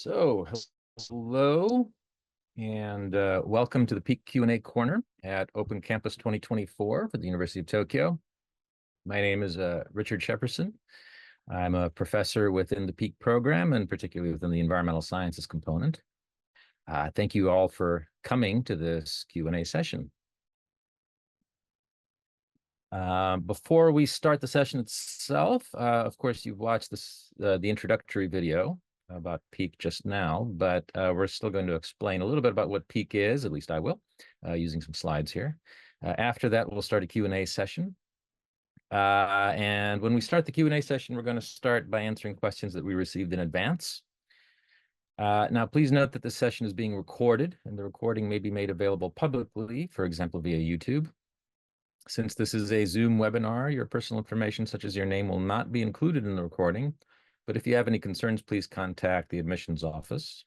So, hello and welcome to the Peak Q&A Corner at Open Campus 2024 for the University of Tokyo. My name is Richard Shepperson. I'm a professor within the Peak program and particularly within the environmental sciences component. Thank you all for coming to this Q&A session. Before we start the session itself, of course, you've watched the introductory video about Peak just now, but we're still going to explain a little bit about what Peak is, at least I will, using some slides here. After that, we'll start a Q&A session. And when we start the Q&A session, we're going to start by answering questions that we received in advance. Now, please note that this session is being recorded, and the recording may be made available publicly, for example, via YouTube. Since this is a Zoom webinar, your personal information, such as your name, will not be included in the recording. But if you have any concerns, please contact the admissions office.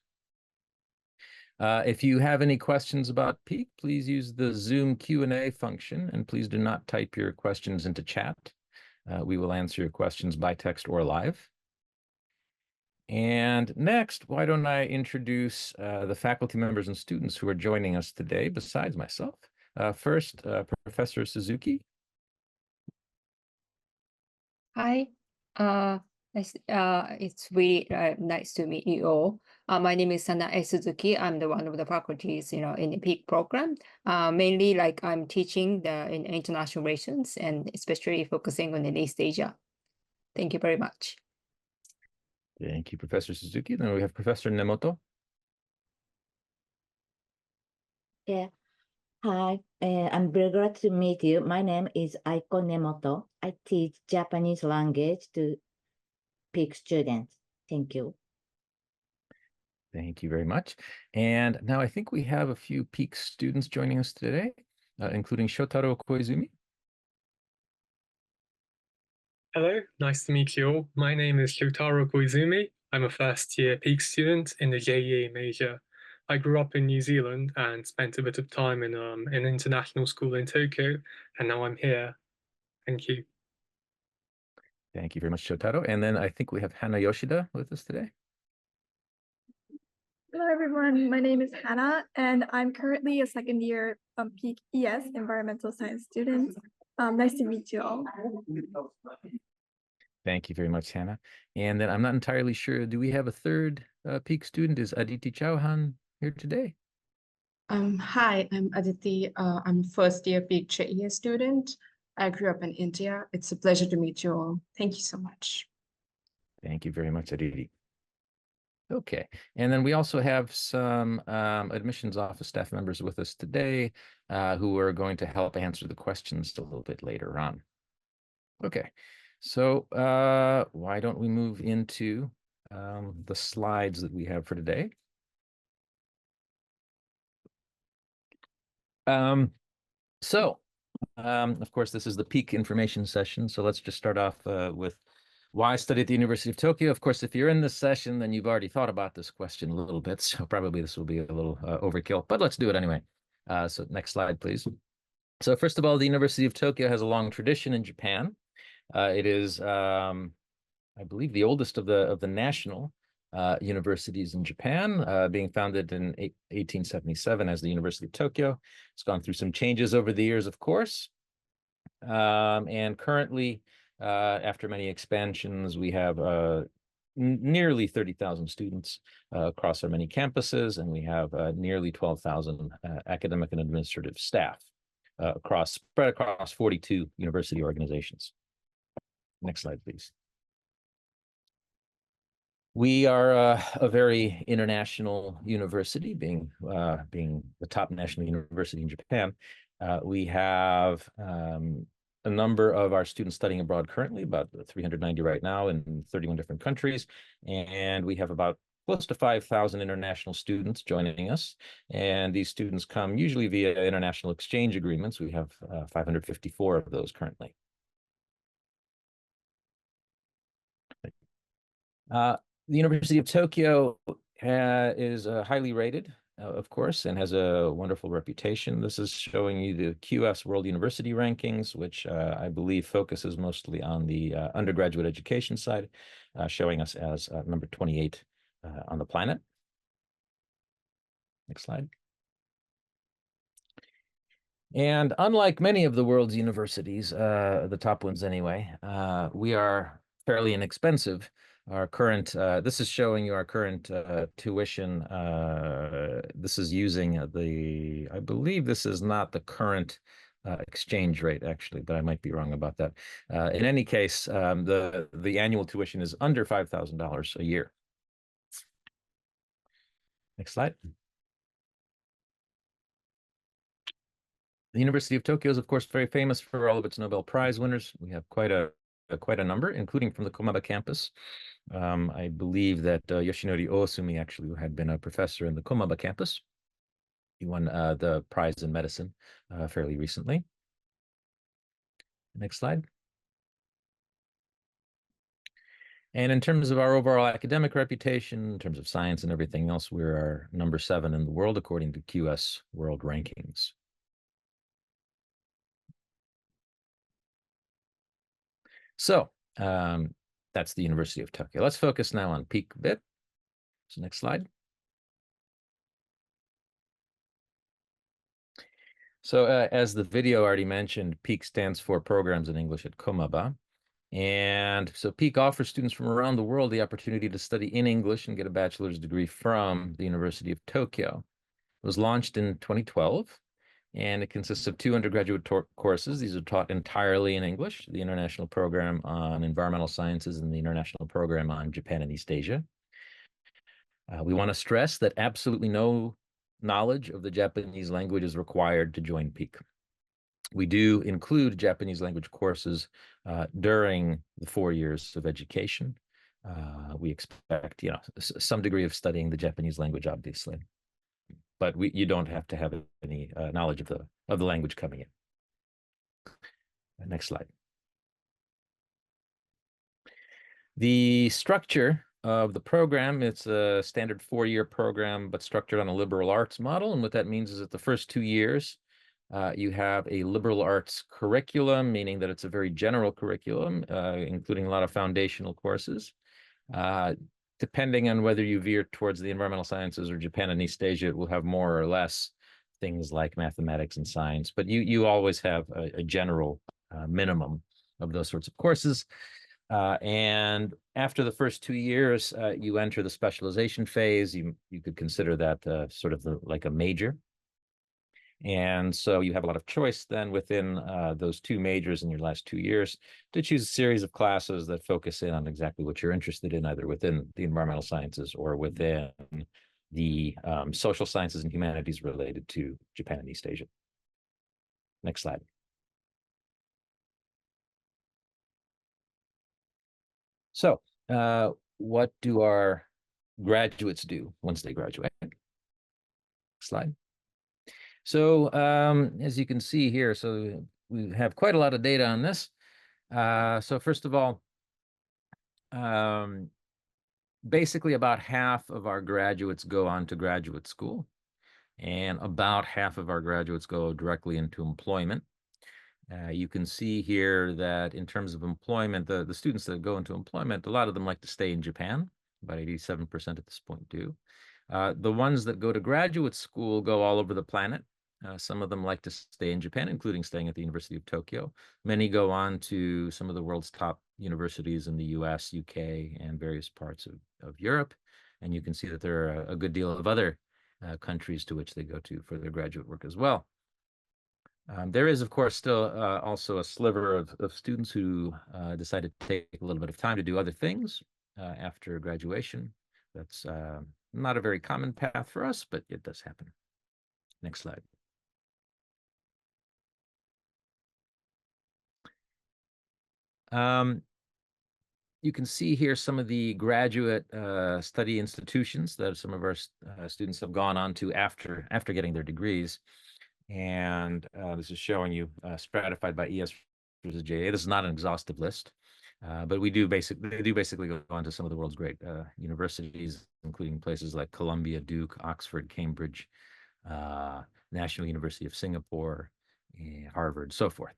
If you have any questions about Peak, please use the Zoom Q&A function, and please do not type your questions into chat. We will answer your questions by text or live. And next, why don't I introduce the faculty members and students who are joining us today besides myself. First, Professor Suzuki. Hi, it's really nice to meet you all. My name is Sanae Suzuki. I'm the one of the faculties, in the Peak program. Mainly, I'm teaching in international relations and especially focusing on in East Asia. Thank you very much. Thank you, Professor Suzuki. Then we have Professor Nemoto. Yeah. Hi, I'm very glad to meet you. My name is Aiko Nemoto. I teach Japanese language to Peak students. Thank you. Thank you very much. And now I think we have a few Peak students joining us today, including Shotaro Koizumi. Hello, nice to meet you all. My name is Shotaro Koizumi. I'm a first-year Peak student in the JEA major. I grew up in New Zealand and spent a bit of time in an international school in Tokyo, and now I'm here. Thank you. Thank you very much, Shotaro. And then I think we have Hana Yoshida with us today. Hello, everyone. My name is Hannah, and I'm currently a second-year Peak ES environmental science student. Nice to meet you all. Thank you very much, Hannah. And then I'm not entirely sure, do we have a third Peak student? Is Aditi Chauhan here today? Hi, I'm Aditi. I'm a first-year Peak JEA student. I grew up in India. It's a pleasure to meet you all. Thank you so much. Thank you very much, Aditi. Okay, and then we also have some admissions office staff members with us today who are going to help answer the questions a little bit later on. Okay, so why don't we move into the slides that we have for today. Of course, this is the Peak information session. So let's just start off with why I study at the University of Tokyo. Of course, if you're in this session, then you've already thought about this question a little bit. So probably this will be a little overkill, but let's do it anyway. So next slide, please. So first of all, the University of Tokyo has a long tradition in Japan. It is, I believe, the oldest of the national universities in Japan, being founded in 1877 as the University of Tokyo. It's gone through some changes over the years, of course. And currently, after many expansions, we have nearly 30,000 students across our many campuses, and we have nearly 12,000 academic and administrative staff spread across 42 university organizations. Next slide, please. We are a very international university, being the top national university in Japan. We have a number of our students studying abroad currently, about 390 right now in 31 different countries. And we have about close to 5,000 international students joining us. And these students come usually via international exchange agreements. We have 554 of those currently. The University of Tokyo is highly rated, of course, and has a wonderful reputation. This is showing you the QS World University Rankings, which I believe focuses mostly on the undergraduate education side, showing us as number 28 on the planet. Next slide. And unlike many of the world's universities, the top ones anyway, we are fairly inexpensive. Our current, this is showing you our current tuition. This is using I believe this is not the current exchange rate, actually, but I might be wrong about that. In any case, the annual tuition is under $5,000 a year. Next slide. The University of Tokyo is, of course, very famous for all of its Nobel Prize winners. We have quite a number, including from the Komaba campus. I believe that Yoshinori Oosumi actually had been a professor in the Komaba campus. He won the prize in medicine fairly recently. Next slide. And in terms of our overall academic reputation, in terms of science and everything else, we're number 7 in the world according to QS World Rankings. So that's the University of Tokyo. Let's focus now on PEAK a bit. So next slide. So as the video already mentioned, PEAK stands for Programs in English at Komaba. And so PEAK offers students from around the world the opportunity to study in English and get a bachelor's degree from the University of Tokyo. It was launched in 2012. And it consists of 2 undergraduate courses. These are taught entirely in English, the International Program on Environmental Sciences and the International Program on Japan and East Asia. We want to stress that absolutely no knowledge of the Japanese language is required to join PEAK. We do include Japanese language courses during the 4 years of education. We expect, some degree of studying the Japanese language, obviously. But you don't have to have any knowledge of the language coming in. Next slide. The structure of the program, it's a standard 4-year program, but structured on a liberal arts model. And what that means is that the first 2 years, you have a liberal arts curriculum, meaning that it's a very general curriculum, including a lot of foundational courses. Depending on whether you veer towards the environmental sciences or Japan and East Asia, it will have more or less things like mathematics and science, but you always have a general minimum of those sorts of courses. And after the first 2 years, you enter the specialization phase. You could consider that sort of like a major. And so you have a lot of choice then within those 2 majors in your last 2 years to choose a series of classes that focus in on exactly what you're interested in, either within the environmental sciences or within the social sciences and humanities related to Japan and East Asia. Next slide. So what do our graduates do once they graduate? Next slide. So as you can see here, so we have quite a lot of data on this. So first of all, basically about half of our graduates go on to graduate school, and about half of our graduates go directly into employment. You can see here that in terms of employment, the students that go into employment, a lot of them like to stay in Japan. About 87% at this point do. The ones that go to graduate school go all over the planet. Some of them like to stay in Japan, including staying at the University of Tokyo. Many go on to some of the world's top universities in the US, UK, and various parts of Europe. And you can see that there are a good deal of other countries to which they go to for their graduate work as well. There is, of course, still also a sliver of students who decide to take a little bit of time to do other things after graduation. That's not a very common path for us, but it does happen. Next slide. You can see here some of the graduate study institutions that some of our students have gone on to after getting their degrees. And this is showing you stratified by ES versus JA. This is not an exhaustive list, but they do basically go on to some of the world's great universities, including places like Columbia, Duke, Oxford, Cambridge, National University of Singapore, Harvard, so forth.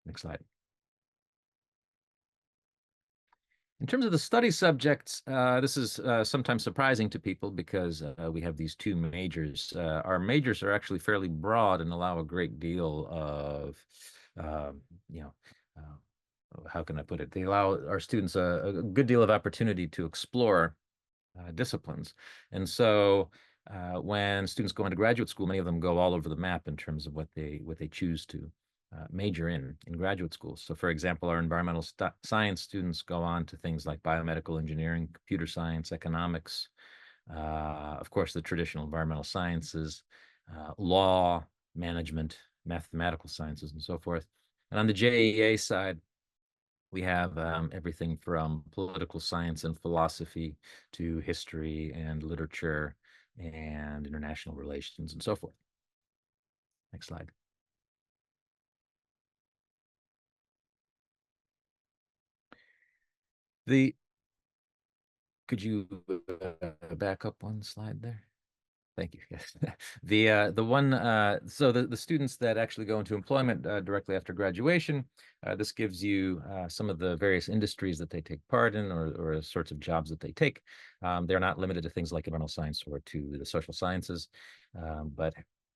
Next slide. In terms of the study subjects, this is sometimes surprising to people because we have these two majors. Our majors are actually fairly broad and allow a great deal of, how can I put it? They allow our students a good deal of opportunity to explore disciplines. And so when students go into graduate school, many of them go all over the map in terms of what they choose to major in graduate school. So for example, our environmental science students go on to things like biomedical engineering, computer science, economics, of course, the traditional environmental sciences, law, management, mathematical sciences, and so forth. And on the JEA side, we have everything from political science and philosophy to history and literature and international relations and so forth. Next slide. Could you back up one slide there? Thank you. Yes. So the students that actually go into employment directly after graduation, this gives you some of the various industries that they take part in or sorts of jobs that they take. They're not limited to things like environmental science or to the social sciences, but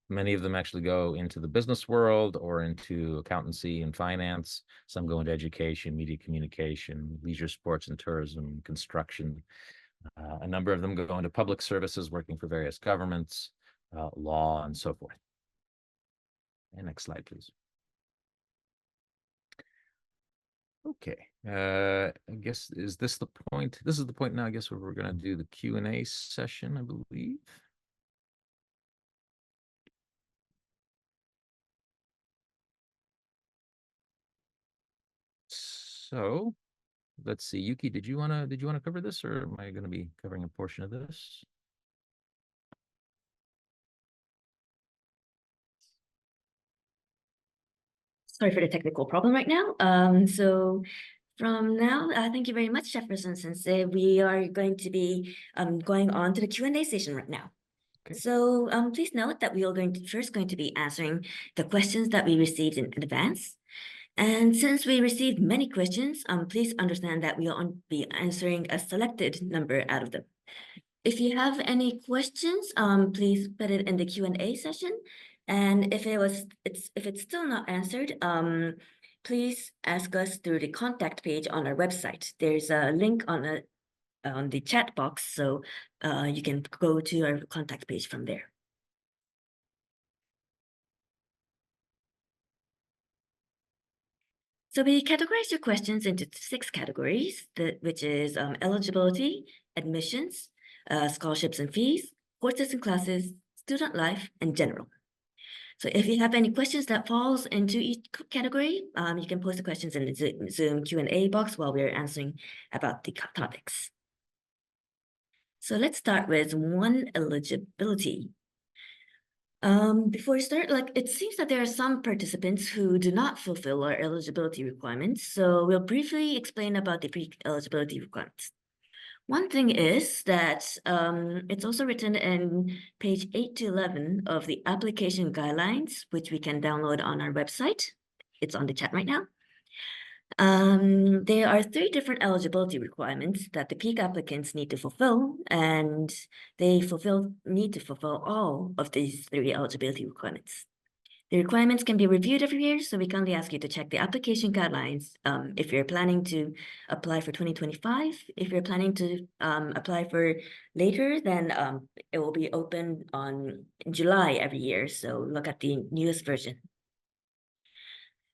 many of them actually go into the business world or into accountancy and finance. Some go into education, media communication, leisure, sports and tourism, construction. A number of them go into public services, working for various governments, law, and so forth. And next slide, please. Okay, I guess, is this the point? This is the point now, I guess, where we're going to do the Q&A session, I believe. So let's see, Yuki, did you want to cover this, or am I going to be covering a portion of this? Sorry for the technical problem right now. So from now, thank you very much, Jefferson Sensei. We are going to be going on to the Q&A session right now. Okay. So please note that we are first going to be answering the questions that we received in advance. And since we received many questions, please understand that we will be answering a selected number out of them. If you have any questions, please put it in the Q&A session. And if it's still not answered, please ask us through the contact page on our website. There's a link on the chat box, so you can go to our contact page from there. So we categorize your questions into 6 categories, which is eligibility, admissions, scholarships and fees, courses and classes, student life, and general. So if you have any questions that falls into each category, you can post the questions in the Zoom Q&A box while we're answering about the topics. So let's start with 1, eligibility. Before we start, it seems that there are some participants who do not fulfill our eligibility requirements. So we'll briefly explain about the pre-eligibility requirements. One thing is that it's also written in page 8 to 11 of the application guidelines, which we can download on our website. It's on the chat right now. There are 3 different eligibility requirements that the PEAK applicants need to fulfill, and they need to fulfill all of these 3 eligibility requirements. The requirements can be reviewed every year, so we kindly ask you to check the application guidelines if you're planning to apply for 2025. If you're planning to apply for later, then it will be open on July every year, so look at the newest version.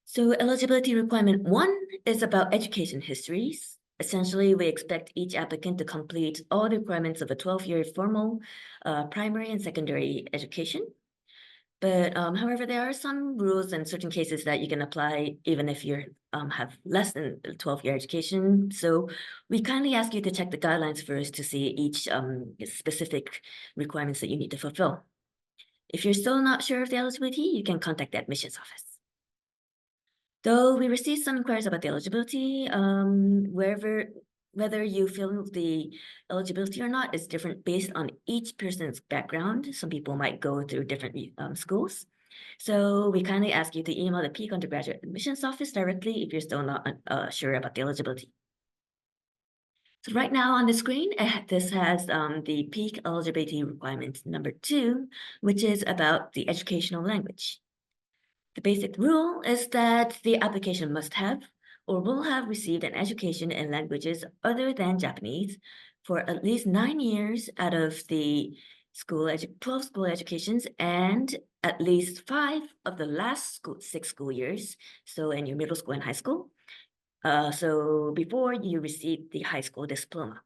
So eligibility requirement 1 is about education histories. Essentially, we expect each applicant to complete all the requirements of a 12-year formal primary and secondary education. But however, there are some rules in certain cases that you can apply even if you have less than a 12-year education. So we kindly ask you to check the guidelines first to see each specific requirements that you need to fulfill. If you're still not sure of the eligibility, you can contact the admissions office. Though we received some inquiries about the eligibility, whether you feel the eligibility or not is different based on each person's background. Some people might go through different schools. So we kindly ask you to email the PEAK undergraduate admissions office directly if you're still not sure about the eligibility. So right now on the screen, this has the PEAK eligibility requirement number 2, which is about the educational language. The basic rule is that the application must have or will have received an education in languages other than Japanese for at least 9 years out of the 12 school educations and at least 5 of the last 6 school years, so in your middle school and high school. So before you receive the high school diploma.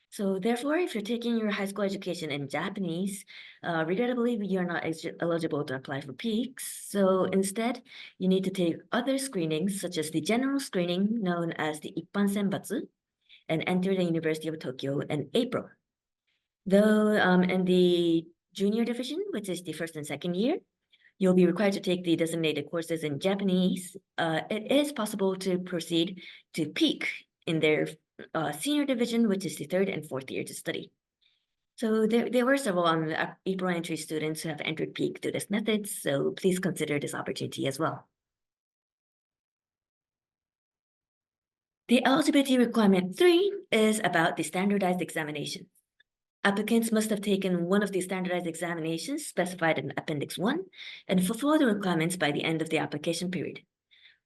So therefore, if you're taking your high school education in Japanese, regrettably, you're not eligible to apply for PEAKs. So instead, you need to take other screenings, such as the general screening known as the Ippan Senbatsu, and enter the University of Tokyo in April. Though in the junior division, which is the 1st and 2nd year, you'll be required to take the designated courses in Japanese. It is possible to proceed to PEAK in their senior division, which is the 3rd and 4th year to study. So there were several April entry students who have entered PEAK through this method, so please consider this opportunity as well. The eligibility requirement 3 is about the standardized examination. Applicants must have taken one of the standardized examinations specified in Appendix 1 and fulfill the requirements by the end of the application period.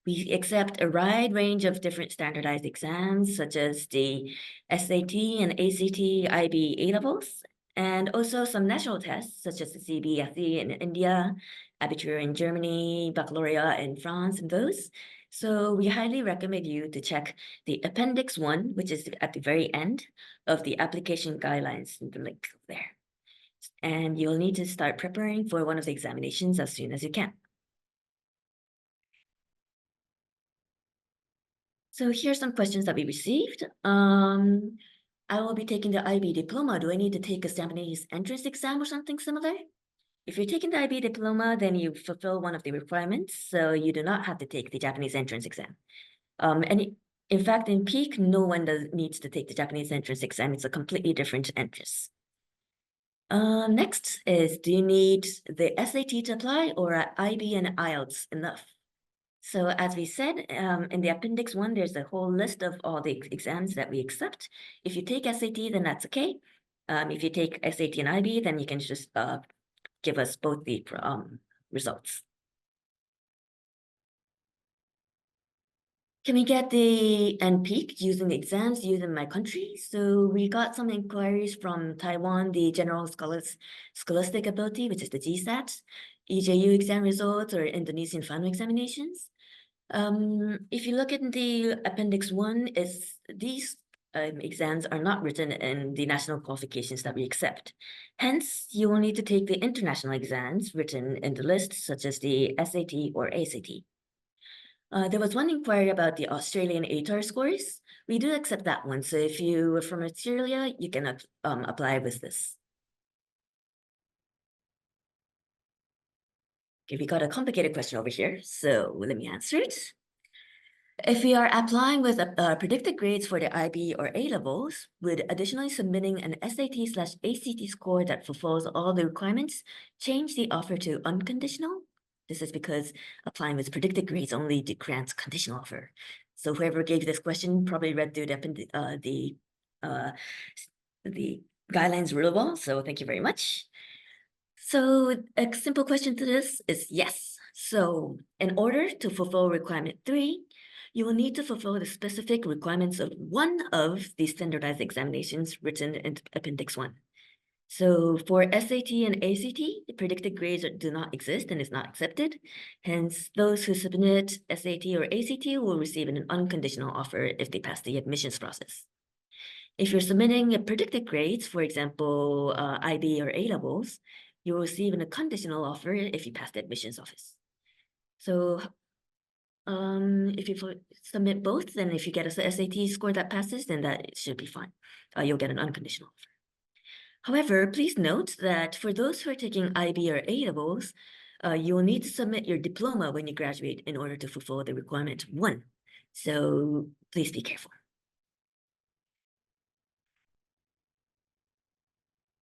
We accept a wide range of different standardized exams, such as the SAT and ACT IB A-levels, and also some national tests, such as the CBSE in India, Abitur in Germany, Baccalaureate in France, and those. So we highly recommend you to check the Appendix 1, which is at the very end of the application guidelines, the link there. And you'll need to start preparing for one of the examinations as soon as you can. So here's some questions that we received. I will be taking the IB diploma. Do I need to take a Japanese entrance exam or something similar? If you're taking the IB diploma, then you fulfill one of the requirements, so you do not have to take the Japanese entrance exam. And in fact, in PEAK, no one needs to take the Japanese entrance exam. It's a completely different entrance. Next is, do you need the SAT to apply, or are IB and IELTS enough? So as we said, in the Appendix 1, there's a whole list of all the exams that we accept. If you take SAT, then that's okay. If you take SAT and IB, then you can just give us both the results. Can we get the NPEAK using the exams used in my country? So we got some inquiries from Taiwan, the General Scholastic Ability, which is the GSAT, EJU exam results, or Indonesian final examinations. If you look at the Appendix 1, these exams are not written in the national qualifications that we accept. Hence, you will need to take the international exams written in the list, such as the SAT or ACT. There was one inquiry about the Australian ATAR scores. We do accept that one, so if you are from Australia, you can apply with this. Okay, we got a complicated question over here, so let me answer it. If we are applying with predicted grades for the IB or A levels, would additionally submitting an SAT/ACT score that fulfills all the requirements change the offer to unconditional? This is because applying with predicted grades only grants conditional offer. So whoever gave this question probably read through the guidelines really well. So thank you very much. So a simple question to this is yes. So in order to fulfill requirement 3, you will need to fulfill the specific requirements of one of the standardized examinations written in Appendix 1. So for SAT and ACT, the predicted grades do not exist and is not accepted. Hence, those who submit SAT or ACT will receive an unconditional offer if they pass the admissions process. If you're submitting predicted grades, for example, IB or A levels, you will receive a conditional offer if you pass the admissions office. So if you submit both, then if you get a SAT score that passes, then that should be fine. You'll get an unconditional offer. However, please note that for those who are taking IB or A levels, you will need to submit your diploma when you graduate in order to fulfill the requirement 1. So please be careful.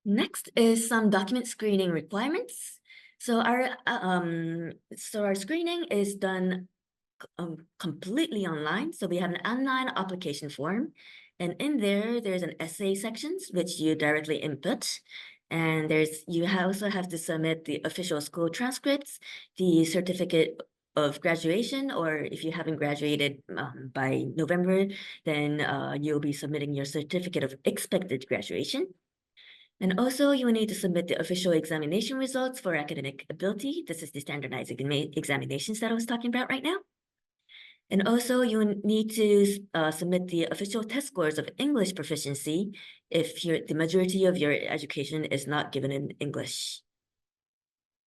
Next is some document screening requirements. So our screening is done completely online. So we have an online application form, And in there's an essay sections, which you directly input. And you also have to submit the official school transcripts, the certificate of graduation, or if you haven't graduated by November, then you'll be submitting your certificate of expected graduation. And also you will need to submit the official examination results for academic ability. This is the standardized examinations that I was talking about right now. And also you need to submit the official test scores of English proficiency if the majority of your education is not given in English.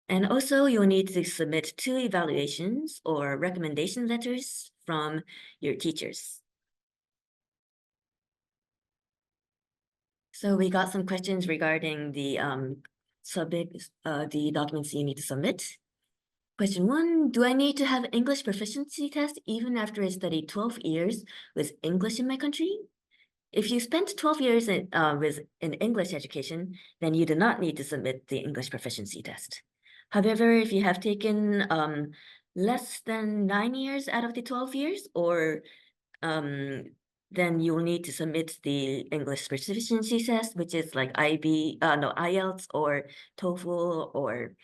And also you'll need to submit 2 evaluations or recommendation letters from your teachers. So we got some questions regarding the the documents you need to submit. Question 1, do I need to have English proficiency test even after I studied 12 years with English in my country? If you spent 12 years in English education, then you do not need to submit the English proficiency test. However, if you have taken less than 9 years out of the 12 years, or then you will need to submit the English proficiency test, which is like IELTS or TOEFL or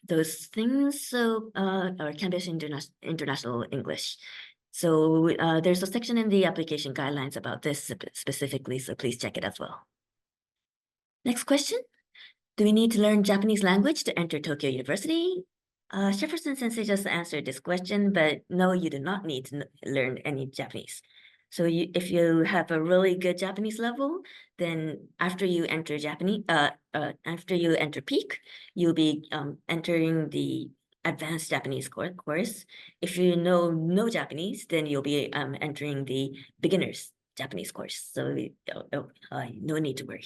those things, so or Cambridge International English. So there's a section in the application guidelines about this specifically, so please check it as well. Next question. Do we need to learn Japanese language to enter Tokyo University? Jefferson Sensei just answered this question, but no, you do not need to learn any Japanese. So if you have a really good Japanese level, then after you enter PEAK, you'll be entering the advanced Japanese course. If you know no Japanese, then you'll be entering the beginner's Japanese course. So no need to worry.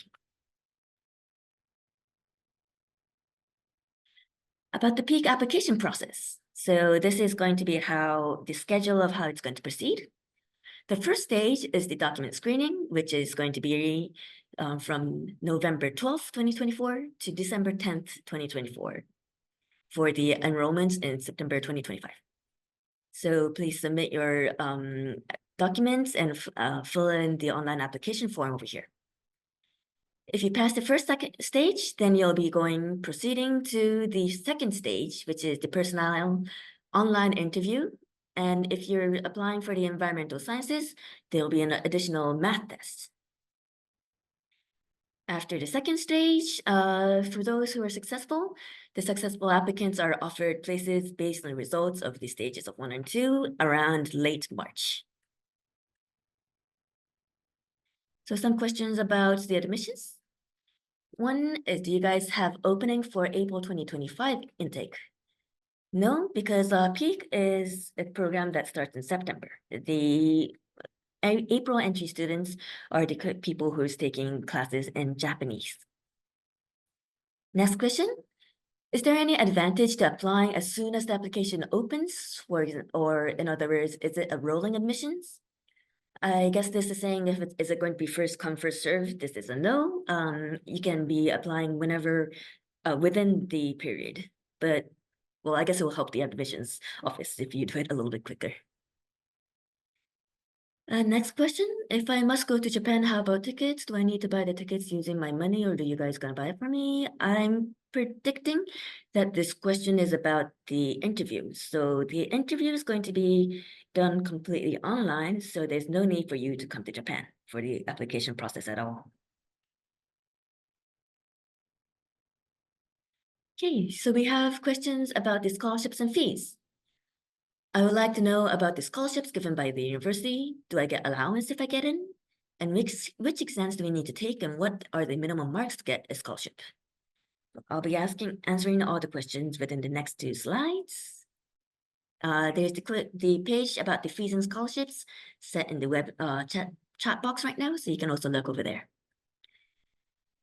About the PEAK application process. So this is going to be the schedule of how it's going to proceed. The first stage is the document screening, which is going to be from November 12th, 2024 to December 10th, 2024 for the enrollments in September 2025. So please submit your documents and fill in the online application form over here. If you pass the second stage, then you'll be proceeding to the second stage, which is the personal online interview. And if you're applying for the environmental sciences, there'll be an additional math test. After the second stage, for those who are successful, the successful applicants are offered places based on the results of the stages of 1 and 2 around late March. So some questions about the admissions. One is, do you guys have opening for April 2025 intake? No, because PEAK is a program that starts in September. The April entry students are the people who are taking classes in Japanese. Next question. Is there any advantage to applying as soon as the application opens? Or in other words, is it a rolling admissions? I guess this is saying is it going to be first come, first served? This is a no. You can be applying whenever within the period. But, well, I guess it will help the admissions office if you do it a little bit quicker. Next question. If I must go to Japan, how about tickets? Do I need to buy the tickets using my money, or do you guys gonna buy it for me? I'm predicting that this question is about the interview. So the interview is going to be done completely online, so there's no need for you to come to Japan for the application process at all. Okay, so we have questions about the scholarships and fees. I would like to know about the scholarships given by the university. Do I get allowance if I get in? And which exams do we need to take, and what are the minimum marks to get a scholarship? I'll be answering all the questions within the next 2 slides. There's the page about the fees and scholarships set in the web chat box right now, so you can also look over there.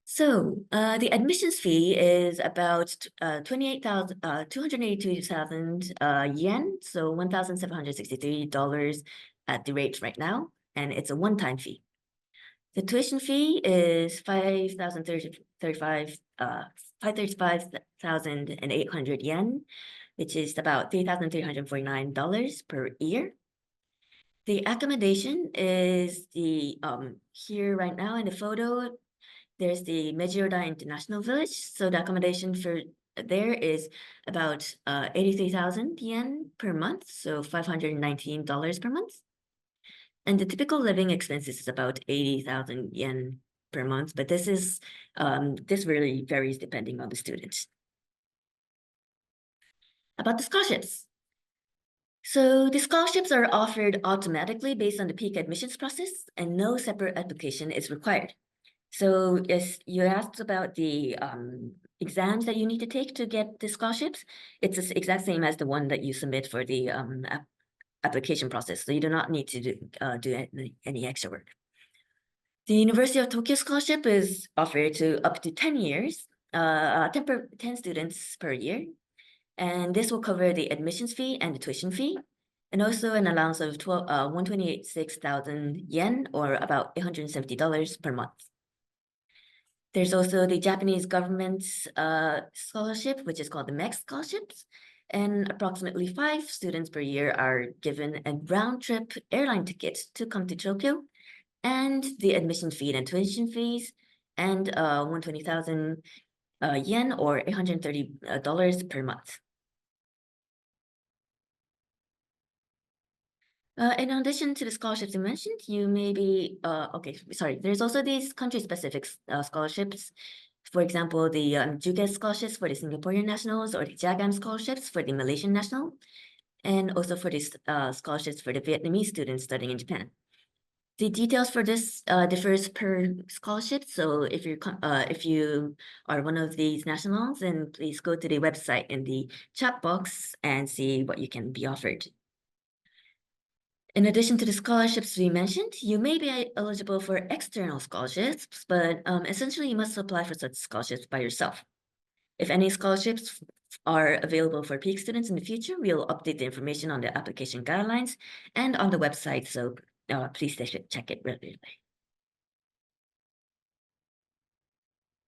So the admissions fee is about 282,000 yen, so $1,763 at the rate right now, and it's a one-time fee. The tuition fee is 535,800 yen, which is about $3,349 per year. The accommodation is the here right now in the photo, there's the Mejiroda International Village. So the accommodation for there is about 83,000 yen per month, so $519 per month. And the typical living expenses is about 80,000 yen per month, but this is this really varies depending on the student. About the scholarships. So the scholarships are offered automatically based on the PEAK admissions process, and no separate application is required. So as you asked about the exams that you need to take to get the scholarships, it's the exact same as the one that you submit for the application process. So you do not need to do any extra work. The University of Tokyo scholarship is offered to up to 10 years, 10 students per year. And this will cover the admissions fee and the tuition fee, and also an allowance of 126,000 yen, or about $870 per month. There's also the Japanese government's scholarship, which is called the MEX scholarships. And approximately 5 students per year are given a round-trip airline ticket to come to Tokyo, and the admission fee and tuition fees, and 120,000 yen, or $830 per month. In addition to the scholarships you mentioned, you may be, there's also these country-specific scholarships. For example, the JUGES scholarships for the Singaporean nationals, or the JAGAM scholarships for the Malaysian national, and also for these scholarships for the Vietnamese students studying in Japan. The details for this differs per scholarship. So if you are one of these nationals, then please go to the website in the chat box and see what you can be offered. In addition to the scholarships we mentioned, you may be eligible for external scholarships, but essentially you must apply for such scholarships by yourself. If any scholarships are available for PEAK students in the future, we'll update the information on the application guidelines and on the website, so please check it regularly.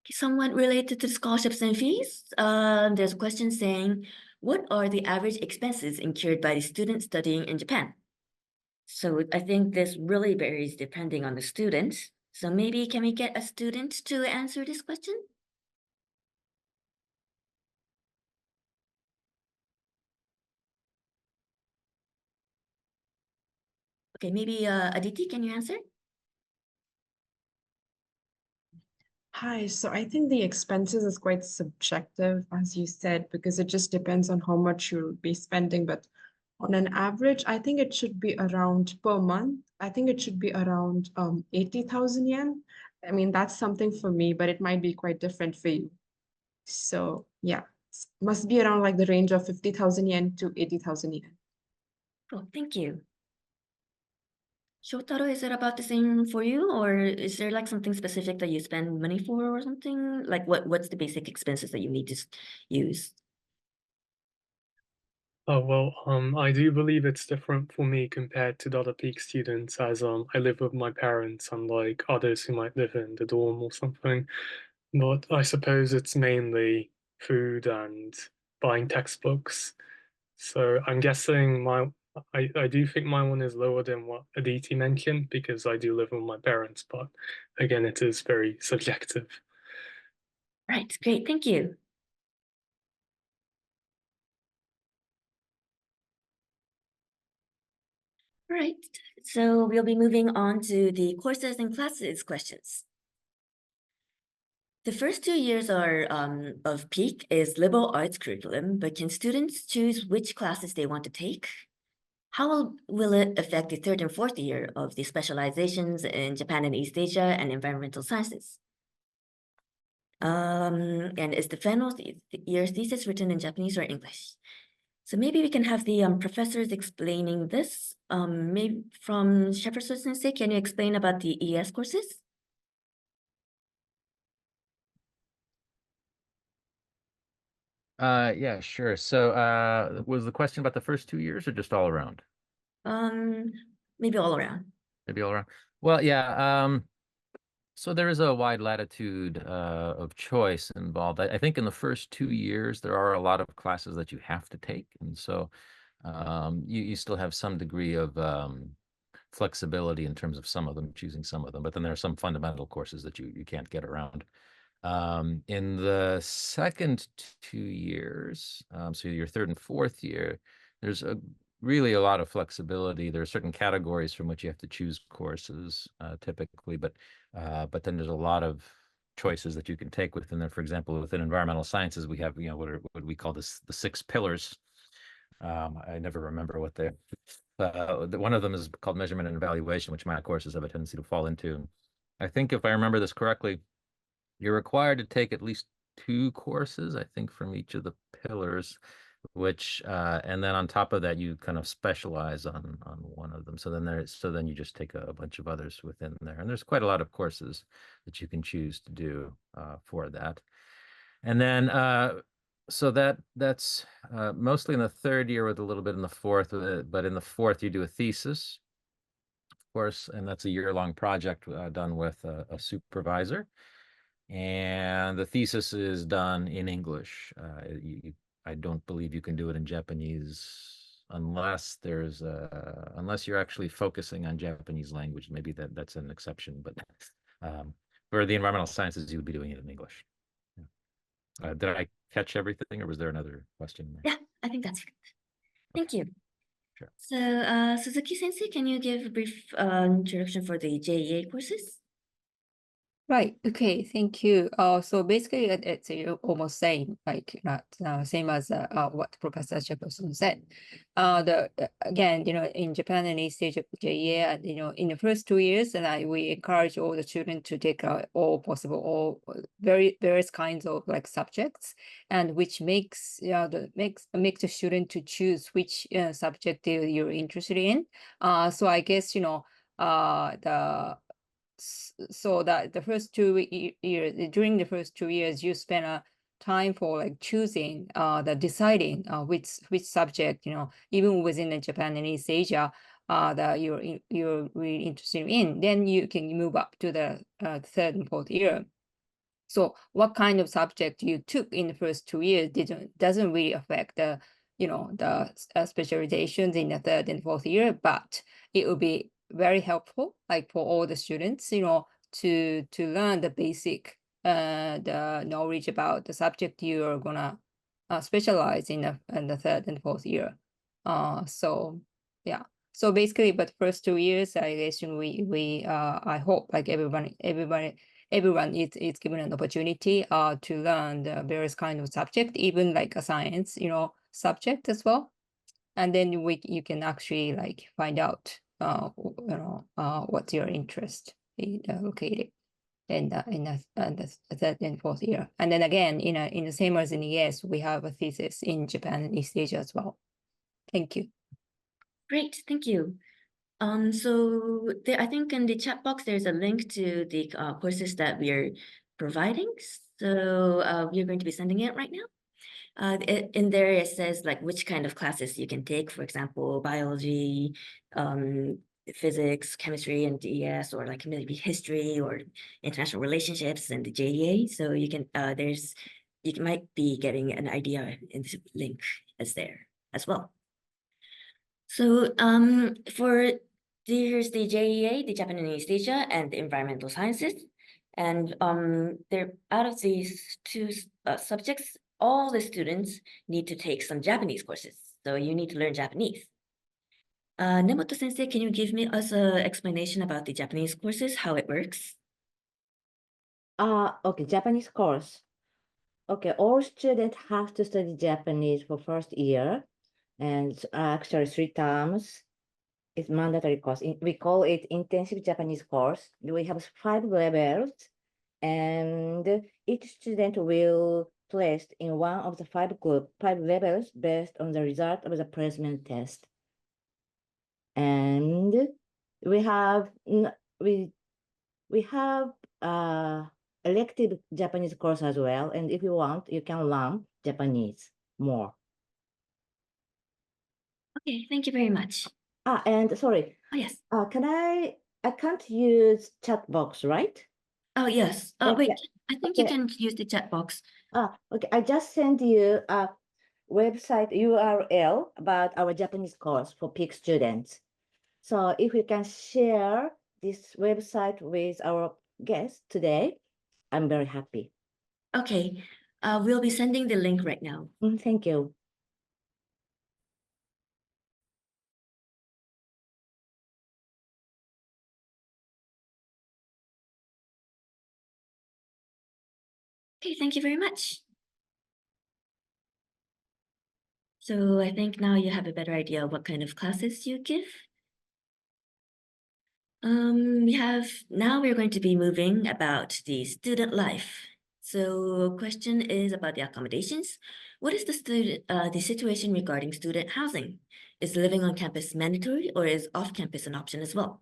Somewhat related to the scholarships and fees, there's a question saying, what are the average expenses incurred by the student studying in Japan? So I think this really varies depending on the student. So maybe can we get a student to answer this question? Okay, maybe Aditi, can you answer? Hi, so I think the expenses is quite subjective, as you said, because it just depends on how much you'll be spending. But on an average, I think it should be around per month. I think it should be around 80,000 yen. I mean, that's something for me, but it might be quite different for you. So yeah, must be around like the range of 50,000 yen to 80,000 yen. Cool, thank you. Shotaro, is it about the same for you, or is there like something specific that you spend money for or something? Like what's the basic expenses that you need to use? Oh, well, I do believe it's different for me compared to the other PEAK students, as I live with my parents, unlike others who might live in the dorm or something. But I suppose it's mainly food and buying textbooks. So I'm guessing I do think my one is lower than what Aditi mentioned, because I do live with my parents, but again, it is very subjective. Right, great, thank you. All right, so we'll be moving on to the courses and classes questions. The first 2 years are of PEAK is liberal arts curriculum, but can students choose which classes they want to take? How will it affect the 3rd and 4th year of the specializations in Japan and East Asia and environmental sciences? And is the final year's thesis written in Japanese or English? So maybe we can have the professors explaining this. Maybe from Jefferson Sensei, can you explain about the ES courses? Yeah, sure. So was the question about the first 2 years or just all around? Maybe all around. Maybe all around. Well, yeah. So there is a wide latitude of choice involved. I think in the first 2 years, there are a lot of classes that you have to take. And so you still have some degree of flexibility in terms of some of them, choosing some of them, but then there are some fundamental courses that you can't get around. In the second 2 years, so your third and fourth year, there's really a lot of flexibility. There are certain categories from which you have to choose courses typically, but then there's a lot of choices that you can take within there. For example, within environmental sciences, we have, what we call the 6 pillars. I never remember what they're. One of them is called measurement and evaluation, which my courses have a tendency to fall into. I think if I remember this correctly, you're required to take at least 2 courses, I think, from each of the pillars, which and then on top of that, you kind of specialize on one of them. So then you just take a bunch of others within there, and there's quite a lot of courses that you can choose to do for that. And then so that's mostly in the third year with a little bit in the fourth, but in the fourth you do a thesis, of course, and that's a year-long project done with a supervisor. And the thesis is done in English. I don't believe you can do it in Japanese unless unless you're actually focusing on Japanese language. Maybe that's an exception, but for the environmental sciences, you would be doing it in English. Did I catch everything, or was there another question there? Yeah, I think that's good. Thank you. Sure. So, Suzuki-sensei, can you give a brief introduction for the JEA courses? Right. Okay. Thank you. So basically, it's almost same, like not same as what Professor Jefferson said. Again, in Japan and East Asia, JEA, in the first 2 years, and we encourage all the children to take all various kinds of like subjects, and which makes the student to choose which subject you're interested in. So I guess so that the first 2 years, during the first 2 years, you spend a time for like choosing, deciding which subject, even within the Japan and East Asia, that you're really interested in. Then you can move up to the third and fourth year. So what kind of subject you took in the first 2 years doesn't really affect the specializations in the third and fourth year, but it will be very helpful, like for all the students, to learn the basic the knowledge about the subject you are gonna specialize in the third and fourth year. So yeah. So basically, but first 2 years, I guess we I hope like everyone is given an opportunity to learn the various kind of subject, even like a science subject as well, and then you can actually like find out what's your interest located in the third and fourth year. And then again, in the same as in the ES, we have a thesis in Japan and East Asia as well. Thank you. Great, thank you. So I think in the chat box there's a link to the courses that we're providing. So we're going to be sending it right now. In there it says like which kind of classes you can take, for example, biology, physics, chemistry, and ES, or like maybe history or international relationships and the JEA. So you can you might be getting an idea in this link as there as well. So here's the JEA, the Japan and East Asia, and the environmental sciences. And they're out of these 2 subjects, all the students need to take some Japanese courses. So you need to learn Japanese. Nemoto sensei, can you give us an explanation about the Japanese courses, how it works? Okay, Japanese course. Okay, all students have to study Japanese for first year, and actually 3 terms. It's mandatory course. We call it intensive Japanese course. We have 5 levels, and each student will placed in one of the 5 levels based on the result of the placement test. And we have elective Japanese course as well. And if you want, you can learn Japanese more. Okay, thank you very much. And sorry. Oh, yes. I can't use chat box, right? Oh, yes. Okay. Wait, I think you can use the chat box. Okay. I just sent you a website URL about our Japanese course for PEAK students. So if we can share this website with our guests today, I'm very happy. Okay, we'll be sending the link right now. Thank you. Okay, thank you very much. So I think now you have a better idea of what kind of classes you give. Now we're going to be moving about the student life. So question is about the accommodations. What is the situation regarding student housing? Is living on campus mandatory or is off-campus an option as well?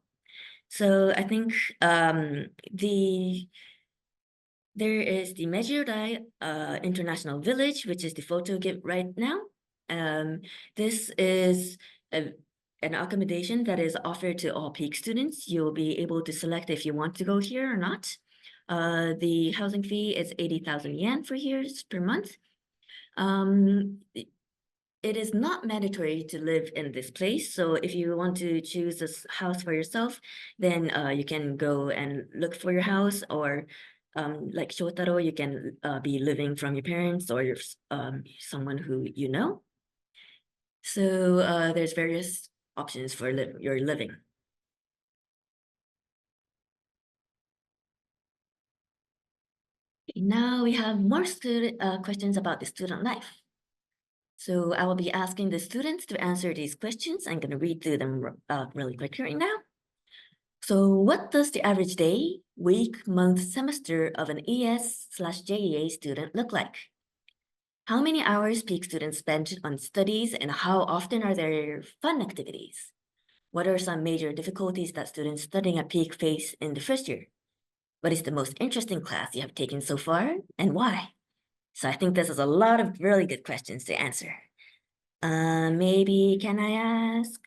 So I think there is the Mejiudai International Village, which is the photo give right now. This is an accommodation that is offered to all Peak students. You'll be able to select if you want to go here or not. The housing fee is 80,000 yen for years per month. It is not mandatory to live in this place. So if you want to choose this house for yourself, then you can go and look for your house, or like Shotaro, you can be living from your parents or someone who you know. So there's various options for your living. Now we have more questions about the student life. So I will be asking the students to answer these questions. I'm going to read through them really quickly right now. So what does the average day, week, month, semester of an ES/JEA student look like? How many hours Peak students spend on studies and how often are there fun activities? What are some major difficulties that students studying at Peak face in the first year? What is the most interesting class you have taken so far and why? So I think this is a lot of really good questions to answer. Maybe can I ask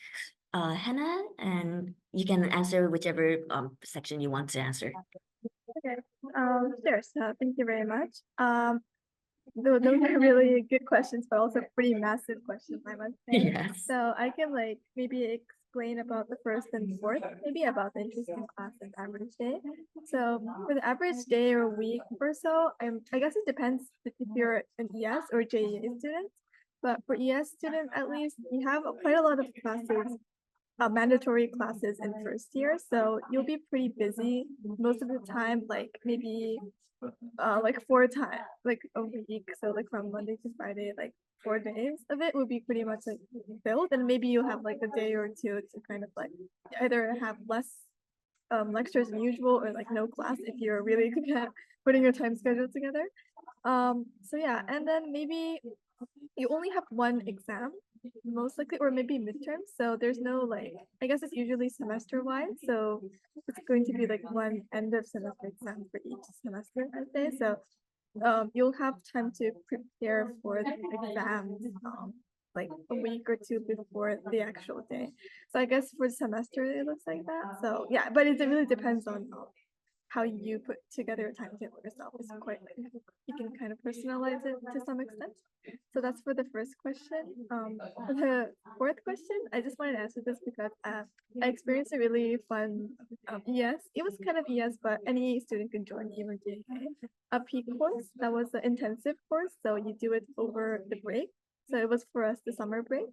Hannah, and you can answer whichever section you want to answer. Okay. Sure. So thank you very much. Those are really good questions, but also pretty massive questions, I must say. Yes. So I can like maybe explain about the first and fourth, maybe about the interesting class and average day. So for the average day or week or so, I guess it depends if you're an ES or JEA student. But for ES student, at least, you have quite a lot of classes, mandatory classes in first year. So you'll be pretty busy most of the time, like maybe like 4 times, like a week. So like from Monday to Friday, like 4 days of it would be pretty much like filled. And maybe you have like a day or two to kind of like either have less lectures than usual or like no class if you're really good at putting your time schedule together. So yeah, and then maybe you only have one exam most likely, or maybe midterms. So there's no like, I guess it's usually semester wide. So it's going to be like one end of semester exam for each semester, I'd say. So you'll have time to prepare for the exams like a week or two before the actual day. So I guess for the semester it looks like that. So yeah, but it really depends on how you put together a timetable yourself. It's quite like you can kind of personalize it to some extent. So that's for the first question. The fourth question, I just wanted to answer this because I experienced a really fun ES. It was kind of ES, but any student can join, even a Peak course. That was the intensive course, so you do it over the break. So it was for us the summer break.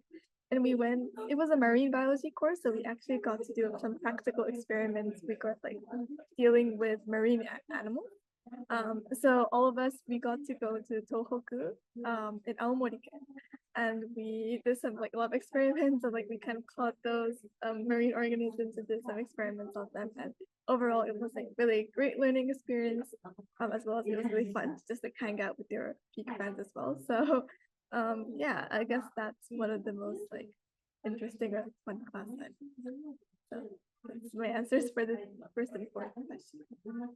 And we went, it was a marine biology course, so we actually got to do some practical experiments. We got like dealing with marine animals. So all of us, we got to go to Tohoku in Aomori-ken, and we did some like a lot of experiments, and like we kind of caught those marine organisms and did some experiments on them. And overall, it was like really great learning experience, as well as it was really fun to just like hang out with your Peak friends as well. So yeah, I guess that's one of the most like interesting or fun class times. So that's my answers for the first and fourth question.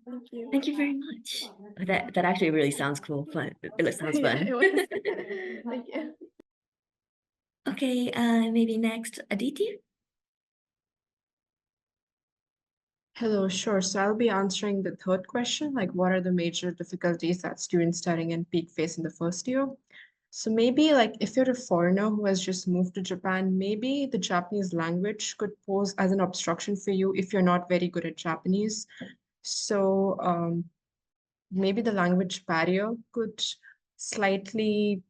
Thank you. Thank you very much. That actually really sounds cool. Fun. It sounds fun. Yeah, it was. Thank you. Okay, maybe next, Aditi. Hello, sure. So I'll be answering the third question, like what are the major difficulties that students studying in Peak face in the first year? So maybe like if you're a foreigner who has just moved to Japan, maybe the Japanese language could pose as an obstruction for you if you're not very good at Japanese. So maybe the language barrier could slightly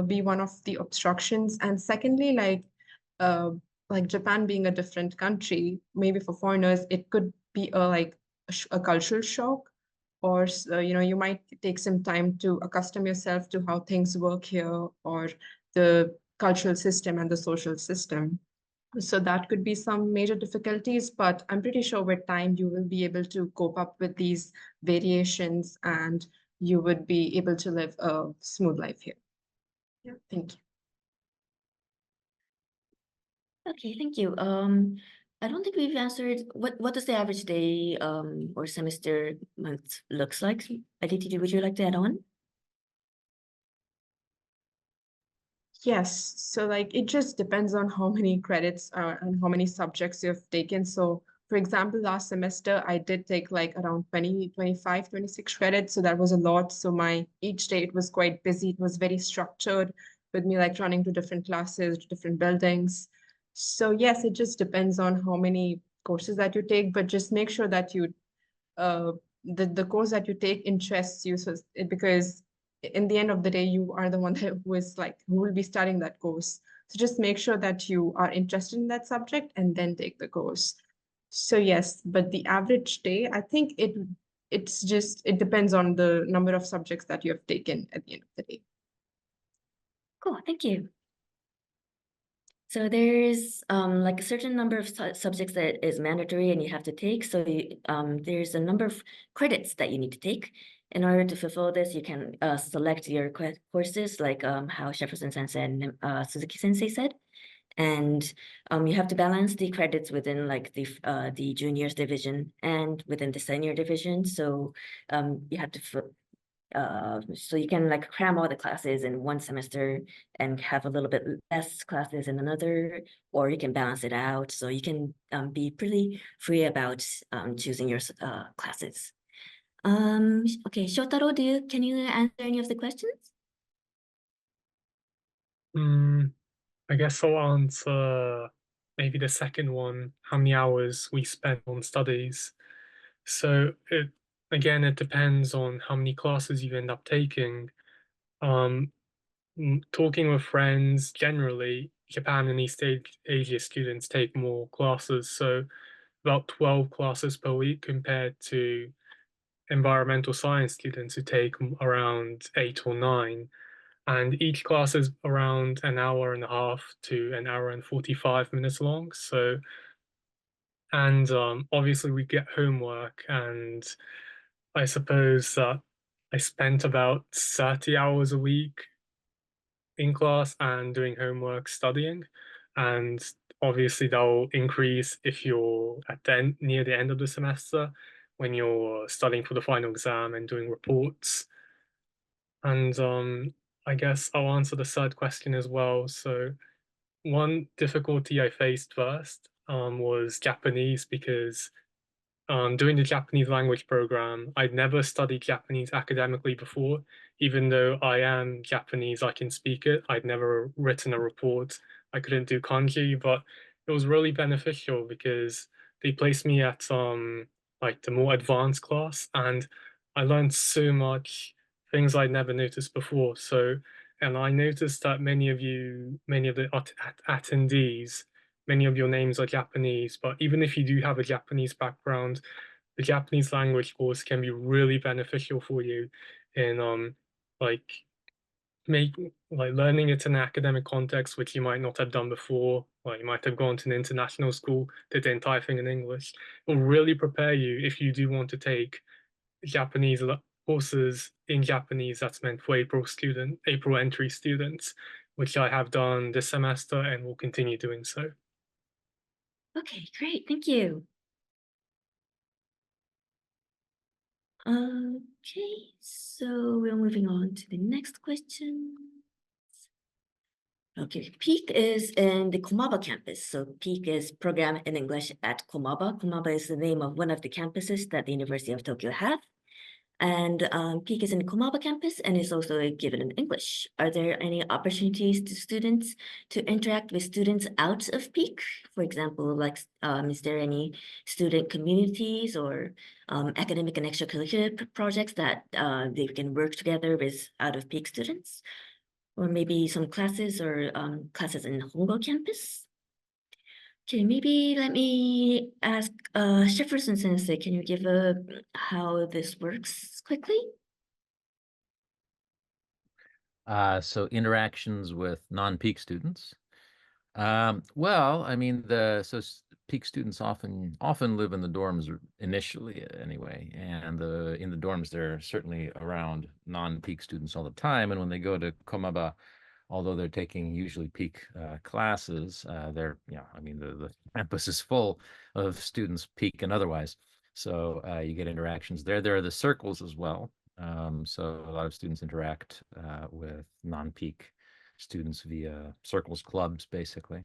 be one of the obstructions. And secondly, like Japan being a different country, maybe for foreigners, it could be a cultural shock, or you might take some time to accustom yourself to how things work here, or the cultural system and the social system. So that could be some major difficulties, but I'm pretty sure with time you will be able to cope up with these variations and you would be able to live a smooth life here. Yeah, thank you. Okay, thank you. I don't think we've answered what does the average day or semester month looks like? Aditi, would you like to add on? Yes, so like it just depends on how many credits and how many subjects you've taken. So for example, last semester I did take like around 20, 25, 26 credits. So that was a lot. So each day it was quite busy. It was very structured with me like running to different classes, to different buildings. So yes, it just depends on how many courses that you take, but just make sure that you the course that you take interests you, so because in the end of the day, you are the one who will be studying that course. So just make sure that you are interested in that subject and then take the course. So yes, but the average day, I think it depends on the number of subjects that you have taken at the end of the day. Cool, thank you. So there's like a certain number of subjects that is mandatory and you have to take. So there's a number of credits that you need to take. In order to fulfill this, you can select your courses, like how Jefferson-sensei and Suzuki-sensei said. And you have to balance the credits within like the juniors division and within the senior division. So you have to so you can like cram all the classes in one semester and have a little bit less classes in another, or you can balance it out. So you can be pretty free about choosing your classes. Okay, Shotaro, can you answer any of the questions? I guess I'll answer maybe the second one, how many hours we spend on studies. So it depends on how many classes you end up taking. Talking with friends, generally, Japan and East Asia students take more classes, so about 12 classes per week compared to environmental science students who take around 8 or 9. And each class is around an hour and a half to an hour and 45 minutes long. So, and obviously we get homework, and I suppose that I spent about 30 hours a week in class and doing homework studying. And obviously that will increase if you're near the end of the semester, when you're studying for the final exam and doing reports. And I guess I'll answer the third question as well. So one difficulty I faced first was Japanese, because doing the Japanese language program, I'd never studied Japanese academically before. Even though I am Japanese, I can speak it. I'd never written a report. I couldn't do kanji, but it was really beneficial because they placed me at like the more advanced class, and I learned so much things I'd never noticed before. So, and I noticed that many of the attendees, many of your names are Japanese, but even if you do have a Japanese background, the Japanese language course can be really beneficial for you in learning it in an academic context, which you might not have done before. Like you might have gone to an international school, did the entire thing in English. It will really prepare you if you do want to take Japanese courses in Japanese that's meant for April entry students, which I have done this semester and will continue doing so. Okay, great, thank you. Okay, so we're moving on to the next question. Okay, Peak is in the Komaba campus. So Peak is program in English at Komaba. Komaba is the name of one of the campuses that the University of Tokyo have. And Peak is in Komaba campus and is also given in English. Are there any opportunities to students to interact with students out of Peak? For example, like, is there any student communities or academic and extracurricular projects that they can work together with out of Peak students? Or maybe some classes or classes in Hongo campus? Okay, maybe let me ask Jefferson Sensei, can you give how this works quickly? So interactions with non-peak students. Well, I mean, peak students often live in the dorms initially, anyway, and in the dorms they're certainly around non-peak students all the time. And when they go to Komaba, although they're taking usually peak classes, they're, I mean, the campus is full of students, peak and otherwise. So you get interactions there. There are the circles as well. So a lot of students interact with non-peak students via circles, clubs, basically.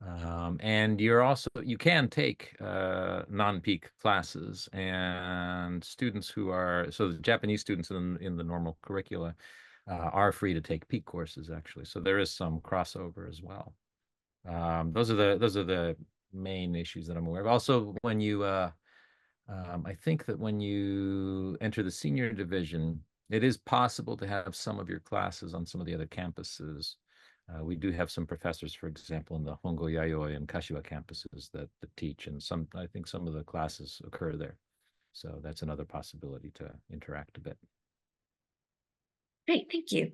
And you can take non-peak classes, and students who are, so the Japanese students in the normal curricula are free to take peak courses, actually. So there is some crossover as well. Those are the main issues that I'm aware of. Also, when you I think that when you enter the senior division, it is possible to have some of your classes on some of the other campuses. We do have some professors, for example, in the Hongo, Yayoi, and Kashiwa campuses that teach, and I think some of the classes occur there. So that's another possibility to interact a bit. Great, thank you.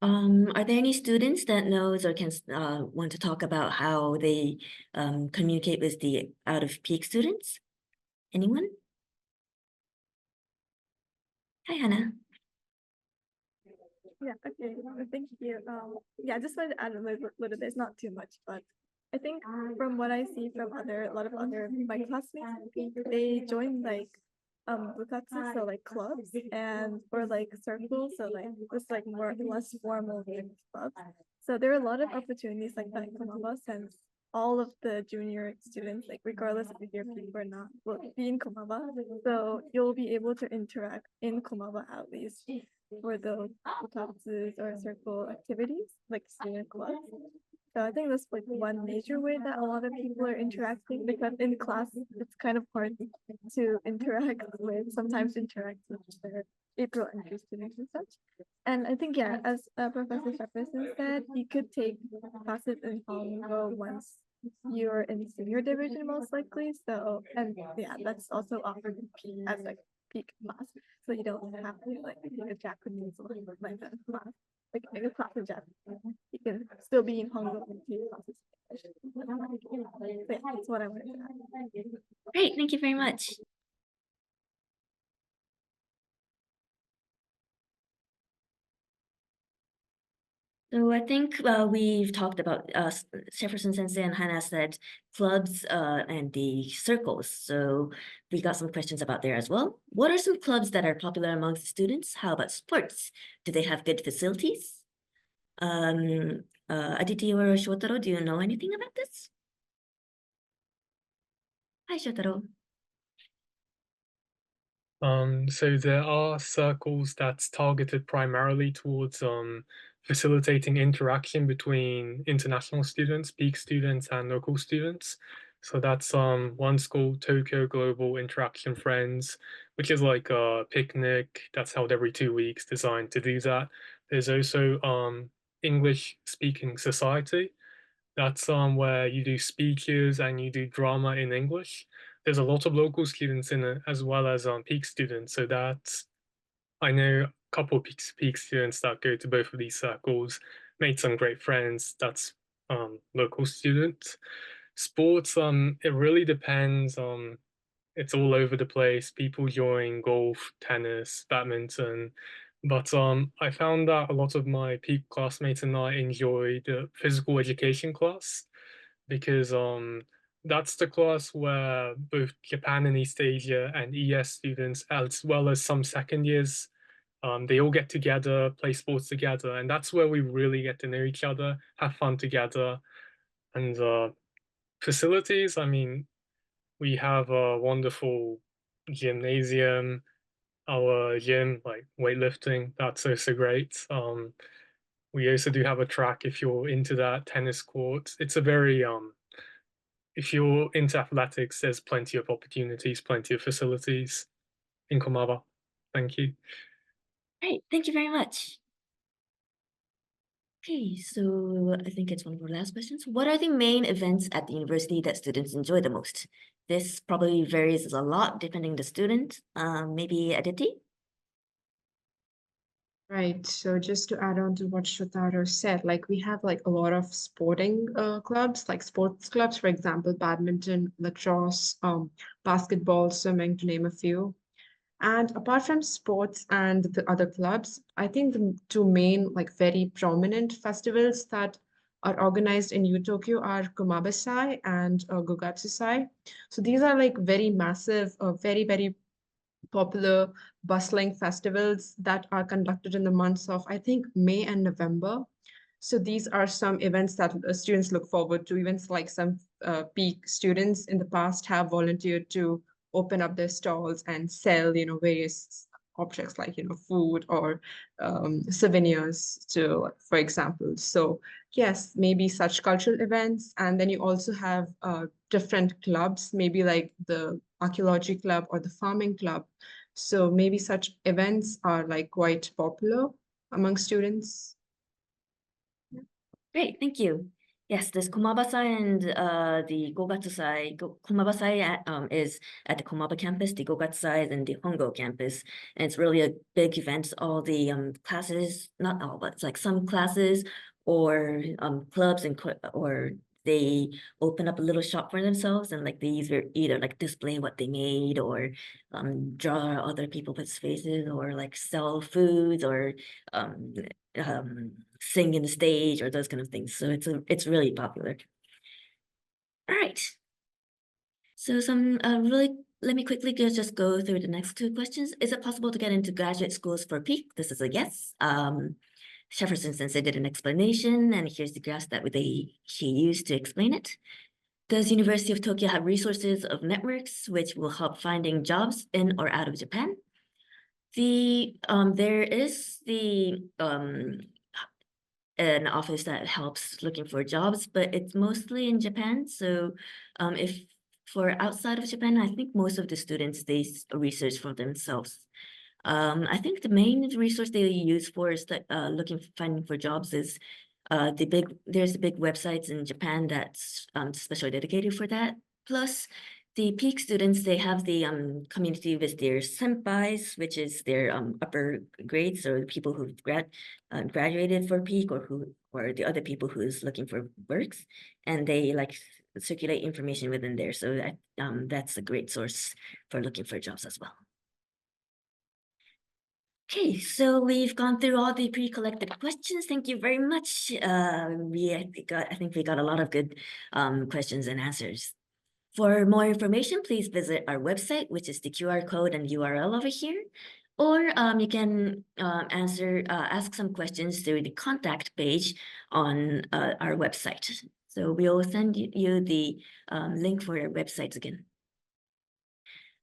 Are there any students that knows or can want to talk about how they communicate with the out-of-peak students? Anyone? Hi, Hannah. Yeah, okay, thank you. Yeah, I just wanted to add a little bit, it's not too much, but I think from what I see from a lot of other my classmates, they join like bukatsu, so like clubs, and or like circles, so like just like less formal clubs. So there are a lot of opportunities like that in Komaba, since all of the junior students, like regardless if you're peak or not, will be in Komaba. So you'll be able to interact in Komaba at least for those bukatsus or circle activities, like student clubs. So I think that's like one major way that a lot of people are interacting, because in class it's kind of hard to sometimes interact with their April entry students and such. And I think, yeah, as Professor Jefferson said, you could take classes in Hongo once you're in senior division, most likely. So, and yeah, that's also offered as like peak class. So you don't have to like take a Japanese or like that class. Like a class of Japanese, you can still be in Hongo and take classes. So yeah, that's what I wanted to add. Great, thank you very much. So I think we've talked about Jefferson Sensei and Hannah said clubs and the circles. So we got some questions about there as well. What are some clubs that are popular amongst students? How about sports? Do they have good facilities? Aditi or Shotaro, do you know anything about this? Hi, Shotaro. So there are circles that's targeted primarily towards facilitating interaction between international students, peak students, and local students. So that's one school, Tokyo Global Interaction Friends, which is like a picnic that's held every 2 weeks, designed to do that. There's also English Speaking Society. That's where you do speeches and you do drama in English. There's a lot of local students in it, as well as peak students. So that's, I know a couple of peak students that go to both of these circles, made some great friends. That's local students. Sports, it really depends. It's all over the place. People join golf, tennis, badminton. But I found that a lot of my peak classmates and I enjoyed the physical education class, because that's the class where both Japan and East Asia and ES students, as well as some second years, they all get together, play sports together, and that's where we really get to know each other, have fun together. And facilities, I mean, we have a wonderful gymnasium. our gym, like weightlifting, that's also great. We also do have a track if you're into that, tennis court. It's a very if you're into athletics, there's plenty of opportunities, plenty of facilities in Komaba. Thank you. Great, thank you very much. Okay, so I think it's one of our last questions. What are the main events at the university that students enjoy the most? This probably varies a lot depending on the student. Maybe Aditi? Right. So just to add on to what Shotaro said, like we have like a lot of sporting clubs, like sports clubs, for example, badminton, lacrosse, basketball, swimming, to name a few. And apart from sports and the other clubs, I think the two main, like very prominent festivals that are organized in UTokyo are Komaba and Gogatsu. So these are like very massive, very, very popular bustling festivals that are conducted in the months of, I think, May and November. So these are some events that students look forward to. Events like some peak students in the past have volunteered to open up their stalls and sell, various objects like, food or souvenirs to, for example. So yes, maybe such cultural events. And then you also have different clubs, maybe like the archaeology club or the farming club. So maybe such events are like quite popular among students. Great, thank you. Yes, this Komaba-sai and the Gogatsu-sai. Komaba-sai is at the Komaba campus, the Gogatsu-sai is in the Hongo campus. And it's really a big event. All the classes, not all, but it's like some classes or clubs or they open up a little shop for themselves and like they either like display what they made or draw other people's faces or like sell foods or sing in the stage or those kind of things. So it's really popular. All right. So let me quickly just go through the next two questions. Is it possible to get into graduate schools for PEAK? This is a yes. Jefferson Sensei did an explanation, and here's the graphs that he used to explain it. Does University of Tokyo have resources of networks which will help finding jobs in or out of Japan? There is an office that helps looking for jobs, but it's mostly in Japan. So if for outside of Japan, I think most of the students, they research for themselves. I think the main resource they use for finding for jobs is there's the big websites in Japan that's specially dedicated for that. Plus the PEAK students, they have the community with their senpais, which is their upper grades or the people who graduated for PEAK or the other people who's looking for works, and they like circulate information within there. So that's a great source for looking for jobs as well. Okay, so we've gone through all the pre-collected questions. Thank you very much. I think we got a lot of good questions and answers. For more information, please visit our website, which is the QR code and URL over here. Or you can ask some questions through the contact page on our website. So we'll send you the link for our websites again.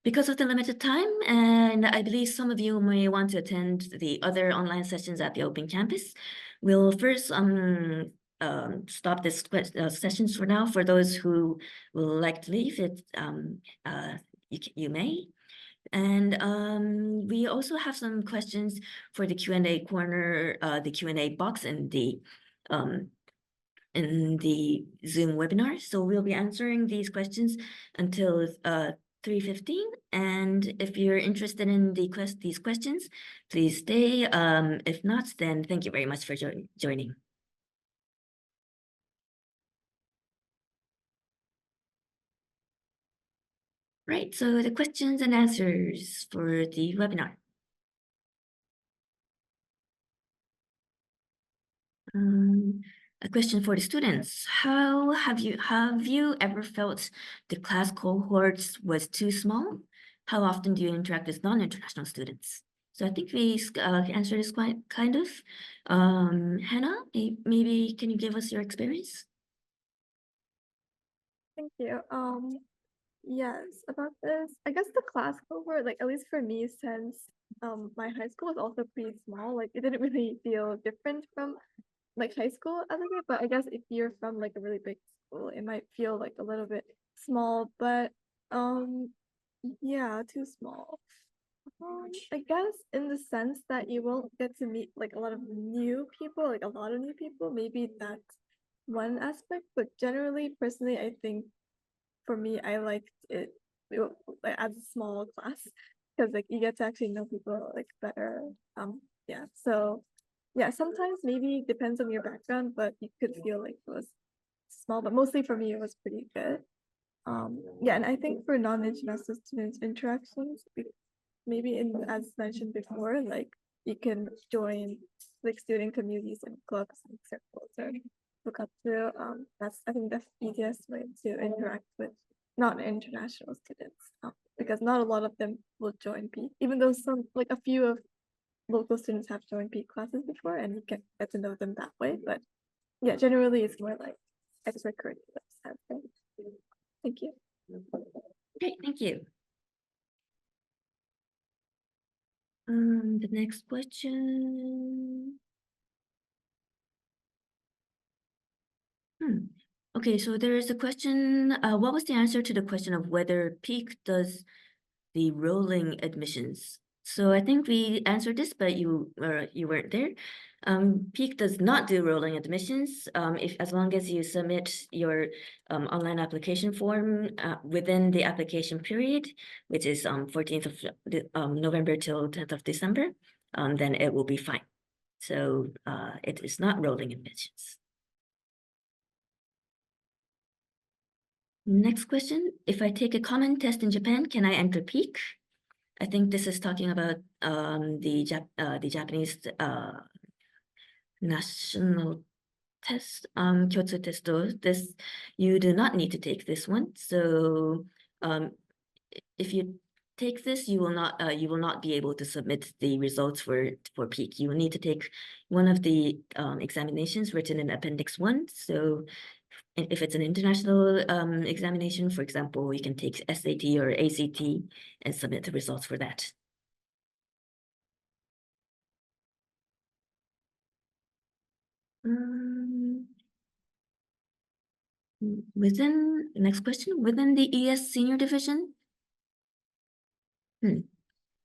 Because of the limited time, and I believe some of you may want to attend the other online sessions at the Open Campus, we'll first stop this sessions for now. For those who will like to leave, you may. And we also have some questions for the Q&A corner, the Q&A box in the Zoom webinar. So we'll be answering these questions until 3:15, and if you're interested in these questions, please stay. If not, then thank you very much for joining. Right, so the questions and answers for the webinar. A question for the students. How have you ever felt the class cohorts was too small? How often do you interact with non-international students? So I think we answered this quite kind of. Hannah, maybe can you give us your experience? Thank you. Yes, about this, I guess the class cohort, like at least for me, since my high school was also pretty small. Like it didn't really feel different from like high school as a kid, but I guess if you're from like a really big school, it might feel like a little bit small, but yeah, too small. I guess in the sense that you won't get to meet like a lot of new people, like a lot of new people, maybe that's one aspect, but generally, personally, I think for me, I liked it, like, as a small class because like you get to actually know people like better. Yeah, so yeah, sometimes maybe it depends on your background, but you could feel like it was small, but mostly for me, it was pretty good. Yeah, and I think for non-international students interactions, maybe as mentioned before, like you can join like student communities and clubs and circles or look up to. I think that's the easiest way to interact with non-international students, because not a lot of them will join Peak, even though like a few of local students have joined Peak classes before, and you can get to know them that way. But yeah, generally it's more like extracurriculars. Thank you. Great, thank you. The next question. Okay, so there is a question. What was the answer to the question of whether Peak does the rolling admissions? So I think we answered this, but you weren't there. Peak does not do rolling admissions. As long as you submit your online application form within the application period, which is 14th of November till 10th of December, then it will be fine. So it is not rolling admissions. Next question, if I take a common test in Japan, can I enter Peak? I think this is talking about the Japanese national test, Kyotsu testo. This, you do not need to take this one. So if you take this, you will not be able to submit the results for Peak. You will need to take one of the examinations written in Appendix 1. So if it's an international examination, for example, you can take SAT or ACT and submit the results for that. Next question, within the ES senior division,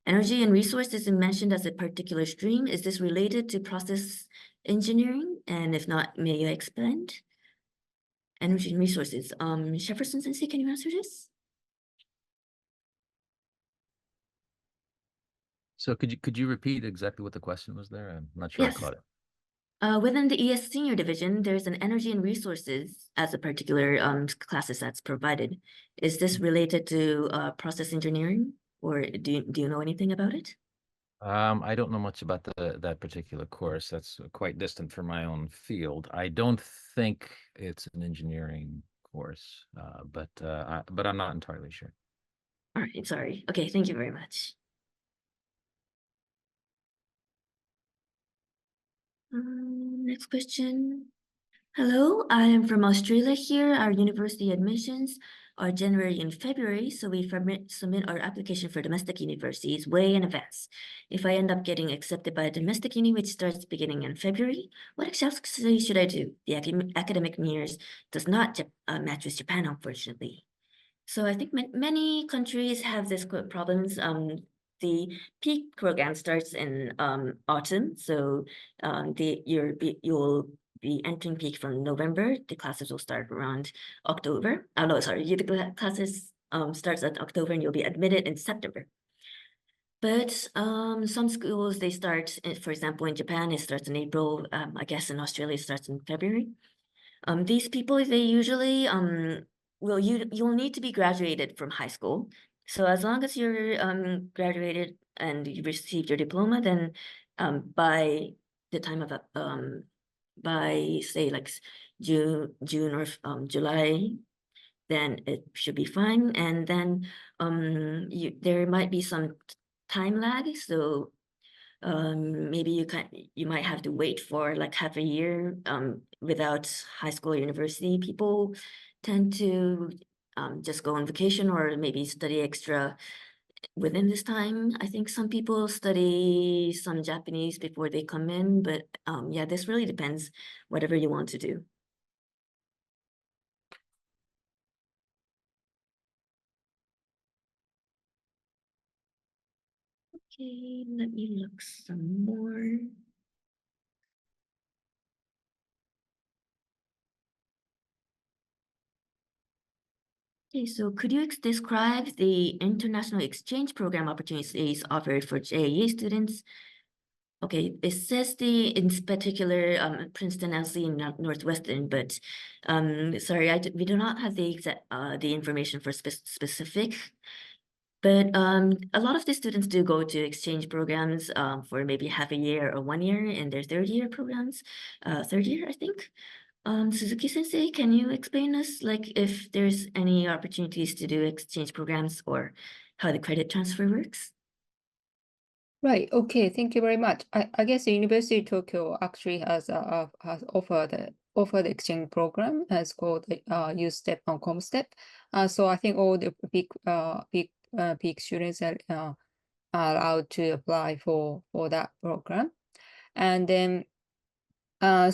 energy and resources is mentioned as a particular stream. Is this related to process engineering? And if not, may you explain? Energy and resources. Jefferson Sensei, can you answer this? So could you repeat exactly what the question was there? I'm not sure I caught it. Within the ES senior division, there's an energy and resources as a particular classes that's provided. Is this related to process engineering, or do you know anything about it? I don't know much about that particular course. That's quite distant from my own field. I don't think it's an engineering course, but I'm not entirely sure. All right, sorry. Okay, thank you very much. Next question. Hello, I am from Australia here. Our university admissions are January and February, so we submit our application for domestic universities way in advance. If I end up getting accepted by a domestic uni, which starts beginning in February, what exactly should I do? The academic years does not match with Japan, unfortunately. So I think many countries have this problems. The Peak program starts in autumn, so you'll be entering Peak from November. The classes will start around October. Oh no, sorry, the classes starts at October and you'll be admitted in September. But some schools, they start, for example, in Japan, it starts in April. I guess in Australia, it starts in February. These people, they usually you'll need to be graduated from high school. So as long as you're graduated and you received your diploma, then by the time of by say like June or July, then it should be fine. And then there might be some time lag. So maybe you might have to wait for like half a year without high school or university. People tend to just go on vacation or maybe study extra within this time. I think some people study some Japanese before they come in, but yeah, this really depends, whatever you want to do. Okay, let me look some more. Okay, so could you describe the international exchange program opportunities offered for JAE students? Okay, it says in particular Princeton, LC, and Northwestern, but sorry, we do not have the exact the information for specific. But a lot of the students do go to exchange programs for maybe half a year or 1 year in their third year programs, third year, I think. Suzuki-sensei, can you explain us like if there's any opportunities to do exchange programs or how the credit transfer works? Right. Okay. Thank you very much. I guess the University of Tokyo actually has offered the exchange program. It's called U-Step and ComStep. So I think all the peak students are allowed to apply for that program, and then yeah.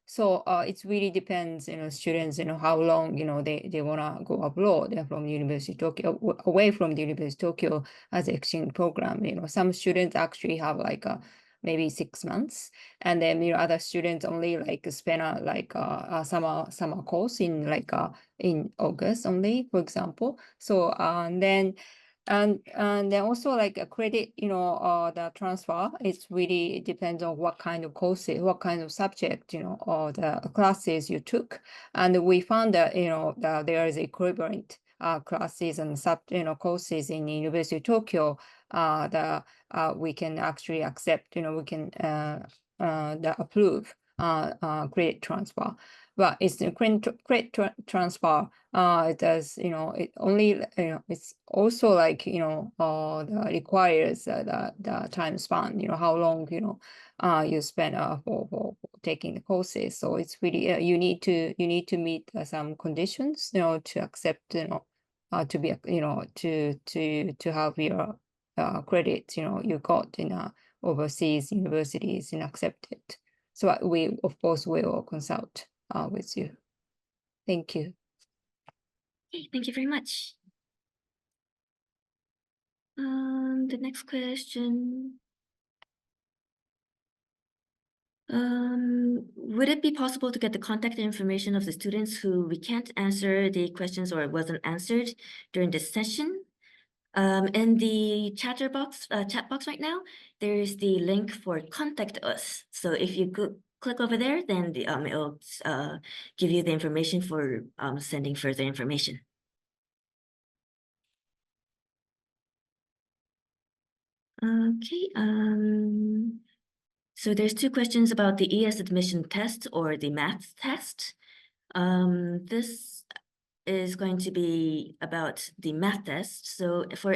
So it really depends, students, how long, they wanna go abroad. They're from University of Tokyo, away from the University of Tokyo as an exchange program. Some students actually have like maybe 6 months, and then other students only like spend a summer course in in August only, for example. So and then also like a credit, the transfer, it's really depends on what kind of courses, what kind of subject, or the classes you took. And we found that, that there is equivalent classes and courses in the University of Tokyo that we can actually accept, we can approve credit transfer. But it's the credit transfer. It does, it only, it's also like, that requires the time span, how long, you spend for taking the courses. So it's really, you need to meet some conditions, to accept, to be, to have your credit, you got in overseas universities and accepted. So we, of course, will consult with you. Thank you. Okay, thank you very much. The next question. Would it be possible to get the contact information of the students who we can't answer the questions or it wasn't answered during this session? In the chat box right now, there is the link for contact us. So if you click over there, then it'll give you the information for sending further information. Okay. So there's 2 questions about the ES admission test or the math test. This is going to be about the math test. So for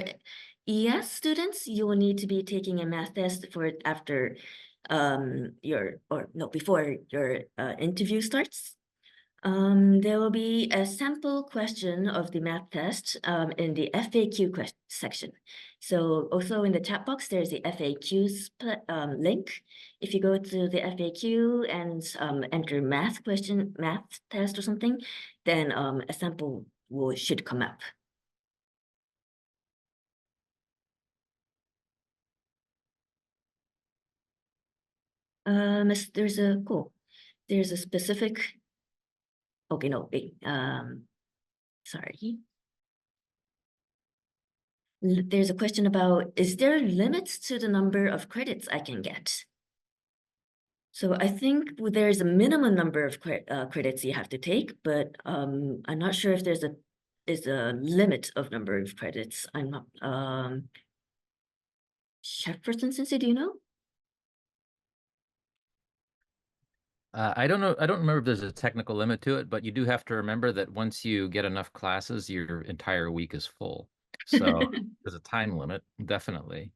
ES students, you will need to be taking a math test for after before your interview starts. There will be a sample question of the math test in the FAQ section. So also in the chat box, there's the FAQs link. If you go to the FAQ and enter math test or something, then a sample should come up. There's a specific. Okay, no, wait. Sorry. There's a question about, is there limits to the number of credits I can get? So I think there's a minimum number of credits you have to take, but I'm not sure if there's a limit of number of credits. I'm not, Chairperson Sensei, do you know? I don't know. I don't remember if there's a technical limit to it, but you do have to remember that once you get enough classes, your entire week is full. So there's a time limit, definitely.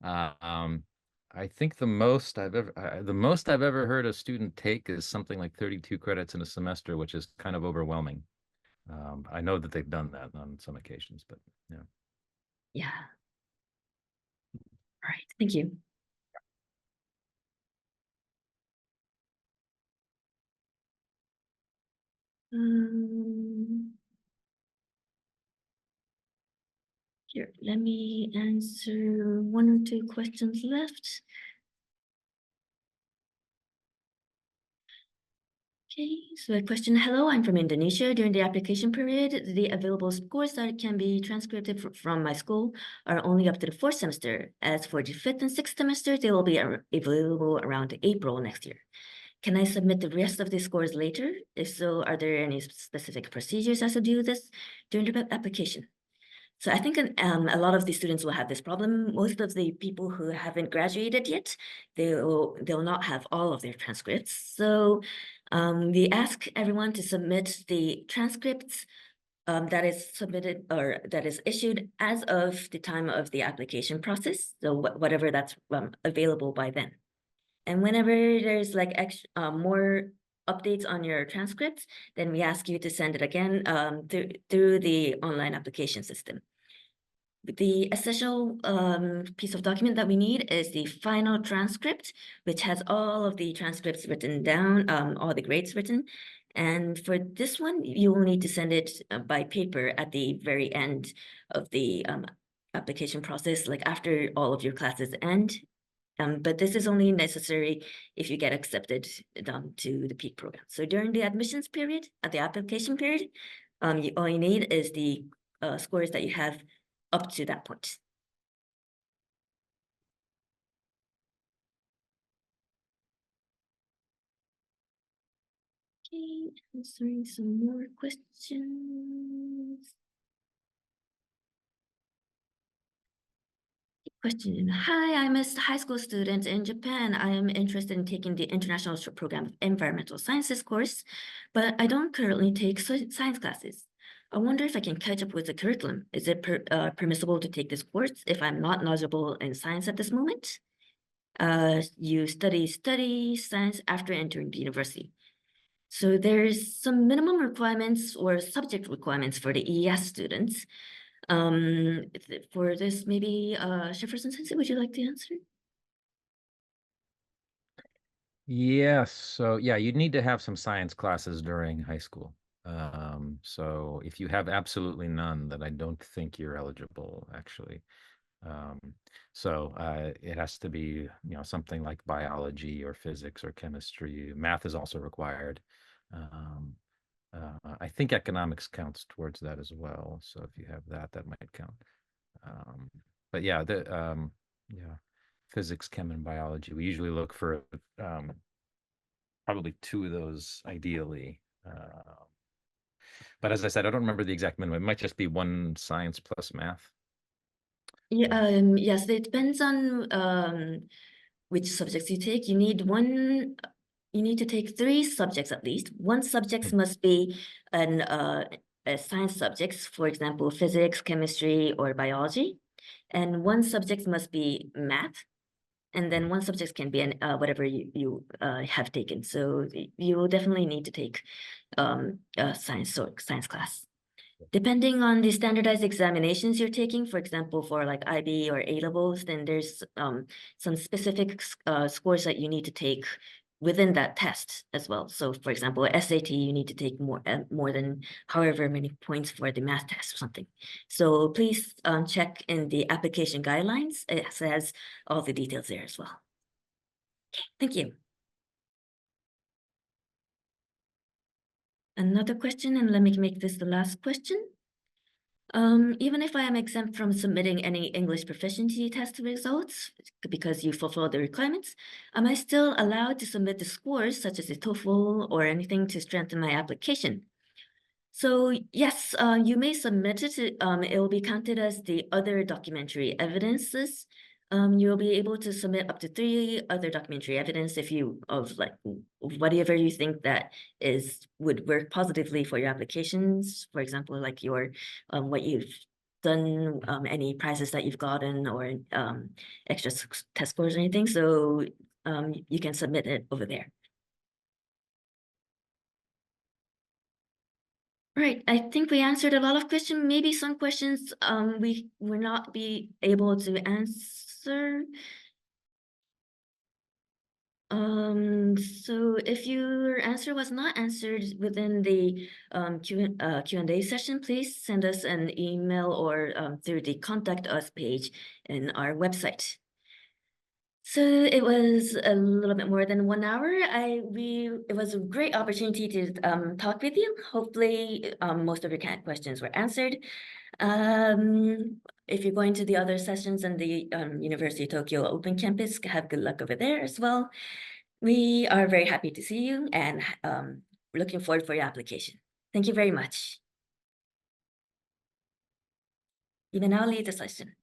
I think the most I've ever heard a student take is something like 32 credits in a semester, which is kind of overwhelming. I know that they've done that on some occasions, but yeah. Yeah. All right, thank you. Here, let me answer 1 or 2 questions left. Okay, so a question. Hello, I'm from Indonesia. During the application period, the available scores that can be transcribed from my school are only up to the 4th semester. As for the 5th and 6th semester, they will be available around April next year. Can I submit the rest of the scores later? If so, are there any specific procedures I should do this during the application? So I think a lot of the students will have this problem. Most of the people who haven't graduated yet, they'll not have all of their transcripts. So we ask everyone to submit the transcripts that is submitted or that is issued as of the time of the application process. So whatever that's available by then. And whenever there's like extra, more updates on your transcripts, then we ask you to send it again through the online application system. The essential piece of document that we need is the final transcript, which has all of the transcripts written down, all the grades written. And for this one, you will need to send it by paper at the very end of the application process, like after all of your classes end. But this is only necessary if you get accepted to the PEAK program. So during the admissions period, at the application period, all you need is the scores that you have up to that point. Okay, answering some more questions. Question. Hi, I'm a high school student in Japan. I am interested in taking the International Program of Environmental Sciences course, but I don't currently take science classes. I wonder if I can catch up with the curriculum. Is it permissible to take this course if I'm not knowledgeable in science at this moment? You study science after entering the university. So there's some minimum requirements or subject requirements for the ES students. For this, maybe Jefferson Sensei, would you like to answer? Yes, so yeah, you'd need to have some science classes during high school. So if you have absolutely none, then I don't think you're eligible, actually. So it has to be, something like biology or physics or chemistry. Math is also required. I think economics counts towards that as well. So if you have that, that might count. But yeah, physics, chem, and biology. We usually look for probably 2 of those ideally. But as I said, I don't remember the exact minimum. It might just be 1 science plus math. Yeah, yes, it depends on which subjects you take. You need to take 3 subjects at least. 1 subject must be a science subjects, for example, physics, chemistry, or biology. And 1 subject must be math. And then 1 subject can be whatever you have taken. So you will definitely need to take a science class. Depending on the standardized examinations you're taking, for example, for like IB or A-levels, then there's some specific scores that you need to take within that test as well. So for example, SAT, you need to take more than however many points for the math test or something. So please check in the application guidelines. It has all the details there as well. Okay, thank you. Another question, and let me make this the last question. Even if I am exempt from submitting any English proficiency test results because you fulfill the requirements, am I still allowed to submit the scores such as the TOEFL or anything to strengthen my application? So yes, you may submit it. It will be counted as the other documentary evidences. You'll be able to submit up to 3 other documentary evidence if you like whatever you think that would work positively for your applications. For example, like your what you've done, any prizes that you've gotten, or extra test scores or anything. So you can submit it over there. Right, I think we answered a lot of questions. Maybe some questions we will not be able to answer. So if your answer was not answered within the Q&A session, please send us an email or through the contact us page in our website. So it was a little bit more than 1 hour. It was a great opportunity to talk with you. Hopefully, most of your questions were answered. If you're going to the other sessions in the University of Tokyo Open Campus, have good luck over there as well. We are very happy to see you and looking forward for your application. Thank you very much. You may now leave the session.